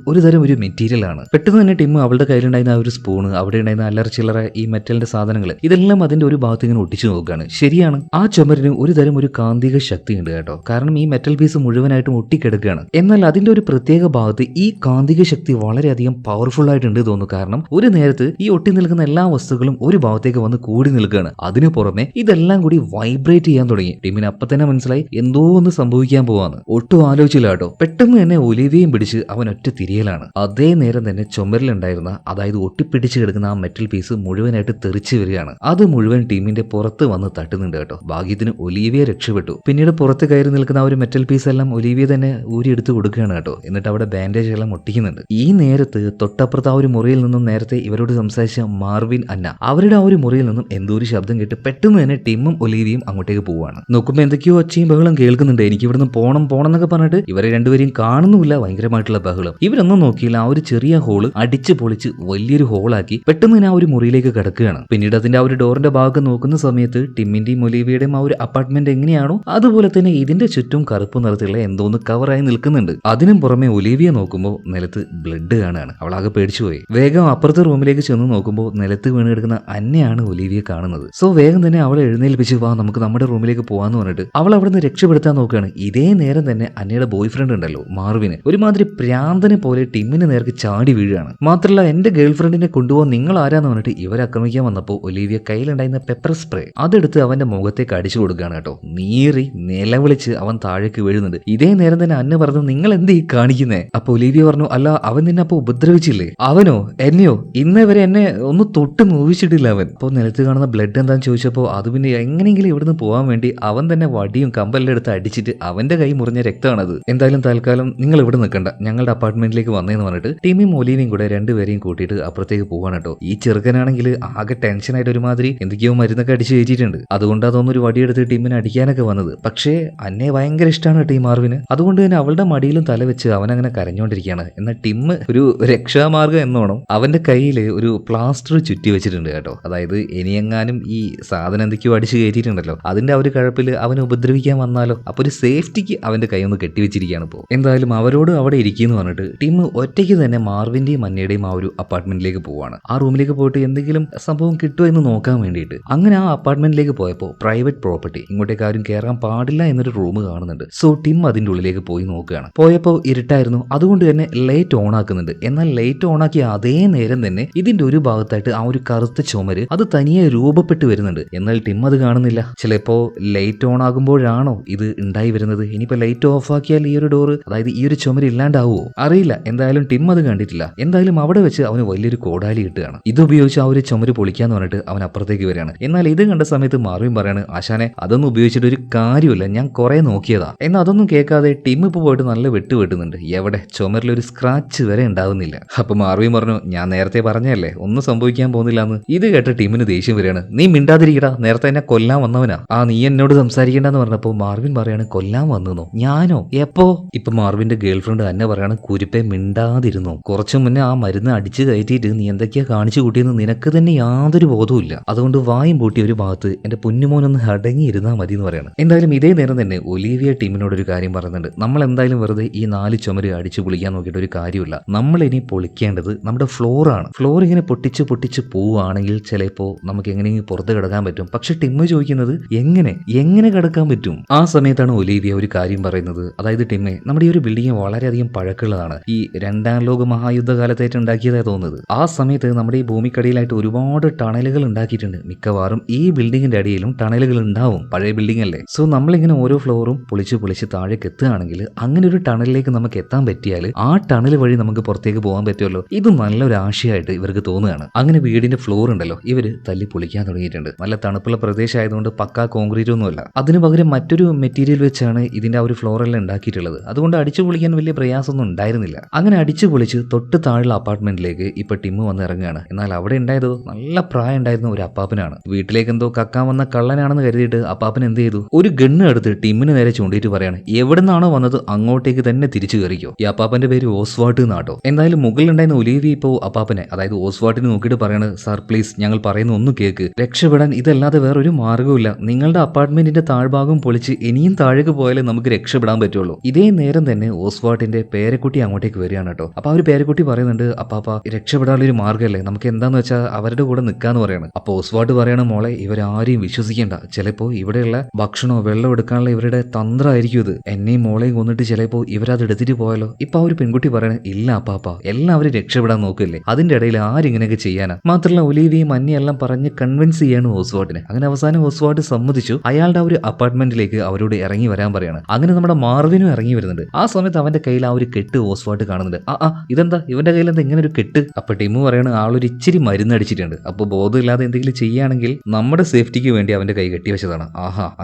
ഒരു തരം ഒരു മെറ്റീരിയൽ ആണ്. പെട്ടെന്ന് തന്നെ ടിം അവളുടെ കയ്യിലുണ്ടായിരുന്ന ആ ഒരു സ്പൂണ്, അവിടെ ഉണ്ടായിരുന്ന അല്ലറ ചില്ലറ ഈ മെറ്റലിന്റെ സാധനങ്ങൾ, ഇതെല്ലാം അതിന്റെ ഒരു ഭാഗത്ത് ഇങ്ങനെ ഒട്ടിച്ചു നോക്കുകയാണ്. ശരിയാണ്, ആ ചുമരിന് ഒരു തരം ഒരു കാന്തിക ശക്തി ഉണ്ട് കേട്ടോ. കാരണം ഈ മെറ്റൽ പീസ് മുഴുവനായിട്ടും ഒട്ടിക്കിടക്കുകയാണ്. എന്നാൽ അതിന്റെ ഒരു പ്രത്യേക ഭാഗത്ത് ഈ കാന്തിക ശക്തി വളരെയധികം പവർഫുൾ ആയിട്ടുണ്ട് തോന്നുന്നു. കാരണം ഒരു നേരത്ത് ഈ ഒട്ടി നിൽക്കുന്ന എല്ലാ വസ്തുക്കളും ഒരു ഭാഗത്തേക്ക് വന്ന് കൂടി നിൽക്കുകയാണ്. അതിനു പുറമെ ഇതെല്ലാം കൂടി വൈബ്രേറ്റ് ചെയ്യാൻ തുടങ്ങി. ടീമിന് അപ്പൊ തന്നെ മനസ്സിലായി എന്തോ ഒന്ന് സംഭവിക്കാൻ പോവാന്ന്. ഒട്ടും ആലോചിച്ചില്ല കേട്ടോ. പെട്ടെന്ന് തന്നെ ഒലിവിയും പിടിച്ച് അവൻ ഒറ്റ തിരിയലാണ്. അതേ നേരം തന്നെ ചുമരിലുണ്ടായിരുന്ന, അതായത് ഒട്ടിപ്പിടിച്ച് കിടക്കുന്ന ആ മെറ്റൽ പീസ് മുഴുവനായിട്ട് തെറിച്ചു വരികയാണ്. അത് മുഴുവൻ ടീമിന്റെ പുറത്ത് വന്ന് തട്ടുന്നുണ്ട് കേട്ടോ. ഭാഗ്യത്തിന് ഒലിവിയ രക്ഷപ്പെട്ടു. പിന്നീട് പുറത്ത് കയറി നിൽക്കുന്ന ആ ഒരു മെറ്റൽ പീസ് എല്ലാം ഒലിവിയ തന്നെ ഊരിയെടുത്ത് കൊടുക്കുകയാണ് കേട്ടോ. എന്നിട്ട് അവിടെ ബാൻഡേജ് എല്ലാം ഒട്ടിക്കുന്നുണ്ട്. ഈ നേരത്ത് തൊട്ടപ്പുറത്ത് ആ ഒരു മുറിയിൽ നിന്നും നേരത്തെ ഇവരോട് സംസാരിച്ച മാർവിൻ, അന്ന, അവരുടെ ആ ഒരു മുറിയിൽ നിന്നും എന്തോ ഒരു ശബ്ദം കേട്ട് പെട്ടെന്ന് തന്നെ ടിമ്മും ഒലിവിയും അങ്ങോട്ടേക്ക് പോവാണ്. നോക്കുമ്പോൾ എന്തൊക്കെയോ ഒച്ചയും ബഹളം കേൾക്കുന്നുണ്ട്. എനിക്ക് ഇവിടുന്ന് പോണം എന്നൊക്കെ പറഞ്ഞിട്ട് ഇവരെ രണ്ടുപേരെയും കാണുന്നുമില്ല. ഭയങ്കരമായിട്ടുള്ള ബഹളം. ഇവരൊന്നും നോക്കിയില്ല. ആ ഒരു ചെറിയ ഹോള് അടിച്ച് പൊളിച്ച് വലിയൊരു ഹോളാക്കി പെട്ടെന്ന് തന്നെ ആ ഒരു മുറിയിലേക്ക് കിടക്കുകയാണ്. പിന്നീട് അതിന്റെ ആ ഒരു ഡോറിന്റെ ഭാഗം നോക്കുന്ന സമയത്ത് ടിമ്മിന്റെയും ഒലിവിയുടെയും ആ ഒരു അപ്പാർട്ട്മെന്റ് എങ്ങനെയാണോ അതുപോലെ തന്നെ ഇതിന്റെ ചുറ്റും കറുപ്പ് നിറത്തിലുള്ള എന്തോന്ന് കവറായി നിൽക്കുന്നുണ്ട്. അതിനും പുറമെ ഒലിവിയ നോക്കുമ്പോൾ നിലത്ത് ബ്ലഡ് കാണുകയാണ്. അവളാകെ പേടിച്ചുപോയി. വേഗം അപ്പുറത്തെ റൂമിലേക്ക് ചെന്ന് നോക്കുമ്പോൾ നിലത്ത് വീണ് കിടക്കുന്ന അന്നയാണ് ഒലിവിയ കാണുന്നത്. സോ വേഗം തന്നെ അവളെ എഴുന്നേൽപ്പിച്ച്, വാ നമുക്ക് നമ്മുടെ റൂമിലേക്ക് പോവാന്ന് പറഞ്ഞിട്ട് അവൾ അവിടെ നിന്ന് രക്ഷപ്പെടുത്താൻ നോക്കുകയാണ്. ഇതേ നേരം തന്നെ അന്നയുടെ ബോയ് ഫ്രണ്ട് ഉണ്ടല്ലോ മാർവിന്, ഒരുമാതിരി പ്രാന്തനെ പോലെ ടിമ്മിന് നേർക്ക് ചാടി വീഴുകയാണ്. മാത്രമല്ല എന്റെ ഗേൾ ഫ്രണ്ടിനെ കൊണ്ടുപോകാൻ നിങ്ങൾ ആരാന്ന് പറഞ്ഞിട്ട് ഇവരെ ആക്രമിക്കാൻ വന്നപ്പോൾ ഒലിവിയ കയ്യിലുണ്ടായിരുന്ന പെപ്പർ സ്പ്രേ അതെടുത്ത് അവന്റെ മുഖത്തേക്ക് അടിച്ചു കൊടുക്കുകയാണ് കേട്ടോ. നീറി നിലവിളിച്ച് അവൻ താഴേക്ക് വീഴുന്നുണ്ട്. ഇതേ നേരം തന്നെ അന്ന പറഞ്ഞു, നിങ്ങൾ എന്ത് ഈ കാണിക്കുന്നേ? അപ്പൊ ഒലിവിയ പറഞ്ഞു, അല്ല അവൻ നിന്നെ അപ്പൊ ഉപദ്രവിച്ചില്ലേ? അവനോ എന്നെയോ? ഇന്നേ വരെ എന്നെ ഒന്ന് തൊട്ട് നോവിച്ചിട്ടില്ല അവൻ. അപ്പോൾ നിലത്ത് കാണുന്ന ബ്ലഡ് എന്താന്ന് ചോദിച്ചപ്പോൾ അത് പിന്നെ എങ്ങനെയെങ്കിലും ഇവിടുന്ന് പോകാൻ വേണ്ടി അവൻ തന്നെ വടിയും കമ്പെല്ലാം എടുത്ത് അടിച്ചിട്ട് അവന്റെ കൈ മുറിഞ്ഞ രക്തമാണത്. എന്തായാലും തൽക്കാലം നിങ്ങൾ ഇവിടെ നിൽക്കണ്ട, ഞങ്ങളുടെ അപ്പാർട്ട്മെന്റിലേക്ക് വന്നേന്ന് പറഞ്ഞിട്ട് ടീമിയും ഒലിവിയും കൂടെ രണ്ടുപേരെയും കൂട്ടിയിട്ട് അപ്പുറത്തേക്ക് പോവാണ് കേട്ടോ. ഈ ചെറുക്കനാണെങ്കിൽ ആകെ ടെൻഷനായിട്ട് ഒരുമാതിരി എന്തൊക്കെയോ മരുന്നൊക്കെ അടിച്ചു കയറ്റിയിട്ടുണ്ട്. അതുകൊണ്ട് അതൊന്നും ഒരു വടിയെടുത്ത് ടീമിനെ അടിക്കാനൊക്കെ വന്നത്. പക്ഷേ അന്നെ ഭയങ്കര ഇഷ്ടമാണ് ടീം മാർവിന്. അതുകൊണ്ട് തന്നെ അവളുടെ മടിയിലും തല വെച്ച് അവൻ അങ്ങനെ കരഞ്ഞുകൊണ്ടിരിക്കുകയാണ്. എന്നാൽ ടിം ഒരു രക്ഷാമാർഗം എന്നോണം അവന്റെ അവന്റെ കയ്യിൽ ഒരു പ്ലാസ്റ്റർ ചുറ്റി വെച്ചിട്ടുണ്ട് കേട്ടോ. അതായത് ഇനിയെങ്ങാനും ഈ സാധനം എന്തൊക്കെയോ അടിച്ച് കയറ്റിയിട്ടുണ്ടല്ലോ, അതിന്റെ ആ ഒരു കഴപ്പിൽ അവനെ ഉപദ്രവിക്കാൻ വന്നാലോ, അപ്പൊ ഒരു സേഫ്റ്റിക്ക് അവന്റെ കൈ ഒന്ന് കെട്ടിവെച്ചിരിക്കുകയാണ്. ഇപ്പോൾ എന്തായാലും അവരോട് അവിടെ ഇരിക്കുന്നു പറഞ്ഞിട്ട് ടിം ഒറ്റയ്ക്ക് തന്നെ മാർവിന്റെയും മന്നയുടെയും ആ ഒരു അപ്പാർട്ട്മെന്റിലേക്ക് പോവാണ്. ആ റൂമിലേക്ക് പോയിട്ട് എന്തെങ്കിലും സംഭവം കിട്ടുമോ എന്ന് നോക്കാൻ വേണ്ടിയിട്ട്. അങ്ങനെ ആ അപ്പാർട്ട്മെന്റിലേക്ക് പോയപ്പോൾ പ്രൈവറ്റ് പ്രോപ്പർട്ടി, ഇങ്ങോട്ടേക്ക് ആരും കയറാൻ പാടില്ല എന്നൊരു റൂം കാണുന്നുണ്ട്. സോ ടിം അതിന്റെ ഉള്ളിലേക്ക് പോയി നോക്കുകയാണ്. പോയപ്പോൾ ഇരുട്ടായിരുന്നു, അതുകൊണ്ട് തന്നെ ലൈറ്റ് ഓൺ ആക്കുന്നുണ്ട്. എന്നാൽ ലൈറ്റ് ഓൺ ആക്കിയ അതേ നേരം തന്നെ ഇതിന്റെ ഒരു ഭാഗത്തായിട്ട് ആ ഒരു കറുത്ത ചുമര് അത് തനിയെ രൂപപ്പെട്ട് വരുന്നുണ്ട്. എന്നാൽ ടിം അത് കാണുന്നില്ല. ചിലപ്പോ ലൈറ്റ് ഓൺ ആകുമ്പോഴാണോ ഇത് ഉണ്ടായി വരുന്നത്? ഇനിയിപ്പോ ലൈറ്റ് ഓഫ് ആക്കിയാൽ ഈ ഒരു ഡോറ്, അതായത് ഈ ഒരു ചുമര് ഇല്ലാണ്ടാവുമോ അറിയില്ല. എന്തായാലും ടിം അത് കണ്ടിട്ടില്ല. എന്തായാലും അവിടെ വെച്ച് അവന് വലിയൊരു കോടാലി കിട്ടുകയാണ്. ഇത് ഉപയോഗിച്ച് ആ ഒരു ചുമര് പൊളിക്കാന്ന് പറഞ്ഞിട്ട് അവൻ അപ്പുറത്തേക്ക് വരികയാണ്. എന്നാൽ ഇത് കണ്ട സമയത്ത് മാർവിൻ പറയാണ്, ആശാനെ അതൊന്നും ഉപയോഗിച്ചിട്ട് ഒരു കാര്യമില്ല, ഞാൻ കുറെ നോക്കിയതാ. എന്നാൽ അതൊന്നും കേൾക്കാതെ ടിം ഇപ്പൊ പോയിട്ട് നല്ല വെട്ടുന്നുണ്ട്. എവിടെ ചുമരിലൊരു സ്ക്രാച്ച് വരെ ഉണ്ടാവുന്നില്ല. അപ്പൊ മാർവിൻ പറഞ്ഞു, ഞാൻ നേരത്തെ പറഞ്ഞല്ലേ ഒന്നും സംഭവിക്കാൻ പോകുന്നില്ല എന്ന്. ഇത് കേട്ട ടിമിന് ദേഷ്യം വരികയാണ്. നീ മിണ്ടാതിരിക്കടാ, നേരത്തെ എന്നെ കൊല്ലാൻ വന്നവനാ. നീ എന്നോട് സംസാരിക്കേണ്ടെന്ന് പറഞ്ഞപ്പോ മാർവിൻ പറയാണ്, കൊല്ലാൻ വന്നോ? ഞാനോ? എപ്പോ? ഇപ്പൊ മാർവിന്റെ ഗേൾഫ്രണ്ട് അന്നെ പറയാണ്, കുരുപ്പെ മിണ്ടാതിരുന്നു. കുറച്ചു മുന്നേ ആ മരുന്ന് അടിച്ചു കയറ്റിയിട്ട് നീ എന്തൊക്കെയാ കാണിച്ചു കൂട്ടിയെന്ന് നിനക്ക് തന്നെ യാതൊരു ബോധവുമില്ല. അതുകൊണ്ട് വായും പൂട്ടി ഒരു ഭാഗത്ത് എന്റെ പൊന്നുമോനൊന്ന് അടങ്ങിയിരുന്നാ മതി എന്ന് പറയാണ്. എന്തായാലും ഇതേ നേരം തന്നെ ഒലീവിയ ടീമിനോട് ഒരു കാര്യം പറയുന്നുണ്ട്. നമ്മൾ എന്തായാലും വെറുതെ ഈ 4 ചുമര് അടിച്ചു പൊളിക്കാൻ നോക്കിയിട്ട് ഒരു കാര്യമില്ല. നമ്മൾ ഇനി പൊളിക്കേണ്ടത് നമ്മുടെ ഫ്ലോറാണ്. ഫ്ലോർ ഇങ്ങനെ പൊട്ടിച്ച് പോവുകയാണെങ്കിൽ ചിലപ്പോൾ നമുക്ക് എങ്ങനെയെങ്കിലും പുറത്ത് കിടക്കാൻ പറ്റും. പക്ഷെ ടിമ്മ് ചോദിക്കുന്നത് എങ്ങനെ കിടക്കാൻ പറ്റും? ആ സമയത്താണ് ഒലീവിയ ഒരു കാര്യം പറയുന്നത്. അതായത് ടിമ്മെ, നമ്മുടെ ഈ ഒരു ബിൽഡിംഗ് വളരെയധികം പഴക്കമുള്ളതാണ്. ഈ 2ാം ലോക മഹായുദ്ധകാലത്തായിട്ട് ഉണ്ടാക്കിയതായി തോന്നുന്നത്. ആ സമയത്ത് നമ്മുടെ ഈ ഭൂമിക്കടിയിലായിട്ട് ഒരുപാട് ടണലുകൾ ഉണ്ടാക്കിയിട്ടുണ്ട്. മിക്കവാറും ഈ ബിൽഡിങ്ങിന്റെ അടിയിലും ടണലുകൾ ഉണ്ടാവും. പഴയ ബിൽഡിംഗ് അല്ലേ. സോ നമ്മളിങ്ങനെ ഓരോ ഫ്ലോറും പൊളിച്ച് താഴേക്ക് എത്തുകയാണെങ്കിൽ അങ്ങനെ ഒരു ടണലിലേക്ക് നമുക്ക് എത്താൻ പറ്റിയാൽ ആ ടണൽ വഴി നമുക്ക് പുറത്തേക്ക് പോകാൻ പറ്റുമല്ലോ. ഇത് നല്ലൊരു ആശയമായിട്ട് ഇവർക്ക് തോന്നുകയാണ്. അങ്ങനെ വീടിന്റെ ഫ്ലോർ ഉണ്ടല്ലോ ഇവര് തല്ലി പൊളിക്കാൻ തുടങ്ങിയിട്ടുണ്ട്. നല്ല തണുപ്പുള്ള പ്രദേശമായതുകൊണ്ട് പക്കാ കോൺക്രീറ്റ് ഒന്നുമല്ല. അതിനു പകരം മറ്റൊരു മെറ്റീരിയൽ വെച്ചാണ് ഇതിന്റെ ആ ഒരു ഫ്ലോറെല്ലാം ഉണ്ടാക്കിയിട്ടുള്ളത്. അതുകൊണ്ട് അടിച്ചു പൊളിക്കാൻ വലിയ പ്രയാസമൊന്നും ഉണ്ടായിരുന്നില്ല. അങ്ങനെ അടിച്ചു പൊളിച്ച് തൊട്ട് താഴെയുള്ള അപ്പാർട്ട്മെന്റിലേക്ക് ഇപ്പൊ ടിമ്മ് വന്ന് ഇറങ്ങുകയാണ്. എന്നാൽ അവിടെ ഉണ്ടായത് നല്ല പ്രായം ഉണ്ടായിരുന്ന ഒരു അപ്പാപ്പനാണ്. വീട്ടിലേക്ക് എന്തോ കക്കാൻ വന്ന കള്ളനാണെന്ന് കരുതിയിട്ട് അപ്പാപ്പൻ എന്ത് ചെയ്തു, ഒരു ഗണ്ണ് എടുത്ത് ടിമ്മിന് നേരെ ചൂണ്ടിയിട്ട് പറയാണ്, എവിടെ നിന്നാണോ വന്നത് അങ്ങോട്ടേക്ക് തന്നെ തിരിച്ചു കയറിക്കോ. ഈ അപ്പാപ്പന്റെ പേര് ഓസ്വാട്ട് എന്നാട്ടോ. എന്തായാലും മുകളിലുണ്ടായിരുന്ന ഒലീവി ഇപ്പോൾ അപ്പാപ്പനെ, അതായത് ഓസ്വാട്ടിനെ നോക്കിയിട്ട് പറയാണ്, സാർ പ്ലീസ് ഞങ്ങൾ പറയുന്ന ഒന്ന് കേക്ക്, രക്ഷപ്പെടാൻ ഇതല്ലാതെ വേറൊരു മാർഗ്ഗവുമില്ല. നിങ്ങളുടെ അപ്പാർട്ട്മെന്റിന്റെ താഴ്ഭാഗം പൊളിച്ച് ഇനിയും താഴേക്ക് പോയാലേ നമുക്ക് രക്ഷപ്പെടാൻ പറ്റുള്ളൂ. ഇതേ നേരം തന്നെ ഓസ്വാട്ടിന്റെ പേരക്കുട്ടി അങ്ങോട്ടേക്ക് വരികയാണ് കേട്ടോ. അപ്പൊ ആ ഒരു പേരക്കുട്ടി പറയുന്നുണ്ട്, അപ്പാപ്പ രക്ഷപ്പെടാനുള്ള ഒരു മാർഗ്ഗമല്ലേ, നമുക്ക് എന്താന്ന് വെച്ചാൽ അവരുടെ കൂടെ നിൽക്കാന്ന് പറയാണ്. അപ്പൊ ഓസ്വാട്ട് പറയാണ്, മോളെ ഇവരാരെയും വിശ്വസിക്കേണ്ട. ചിലപ്പോ ഇവിടെയുള്ള ഭക്ഷണമോ വെള്ളം എടുക്കാനുള്ള ഇവരുടെ തന്ത്രമായിരിക്കും ഇത്. എന്നെയും മോളെയും കൊന്നിട്ട് ചിലപ്പോ ഇവരത് എടുത്തിട്ട് പോയാലോ. ഇപ്പൊ ആ ഒരു പെൺകുട്ടി പറയണേ, ഇല്ല അപ്പാപ്പ, എല്ലാവരും രക്ഷപ്പെടാൻ നോക്കില്ലേ, അതിന്റെ ഇടയിൽ ആരിങ്ങനെയൊക്കെ ചെയ്യാനാ. മാത്രമല്ല ഒലീവിയും മഞ്ഞെല്ലാം പറഞ്ഞ് കൺവിൻസ് ചെയ്യാണ് ഓസ്വാട്ടിനെ. അങ്ങനെ അവസാനം ഓസ്വാട്ട് സമ്മതിച്ചു. അയാളുടെ ആ ഒരു അപ്പാർട്ട്മെന്റിലേക്ക് അവരോട് ഇറങ്ങി വരാൻ പറയാണ്. അങ്ങനെ നമ്മുടെ മാർവിനും ഇറങ്ങി വരുന്നുണ്ട്. ആ സമയത്ത് അവന്റെ കയ്യിൽ ആ ഒരു കെട്ട് ഓസ്വാട്ട് കാണുന്നുണ്ട്. ഇതെന്താ ഇവന്റെ കയ്യിൽ എന്താ ഇങ്ങനെ ഒരു കെട്ട്? അപ്പൊ ടിമ്മു പറയാണ്, ആളൊരു ഇച്ചിരി മരുന്ന് അടിച്ചിട്ടുണ്ട്. അപ്പൊ ബോധമില്ലാതെ എന്തെങ്കിലും ചെയ്യുകയാണെങ്കിൽ നമ്മുടെ സേഫ്റ്റിക്ക് വേണ്ടി അവന്റെ കൈ കെട്ടിവെച്ചതാണ്.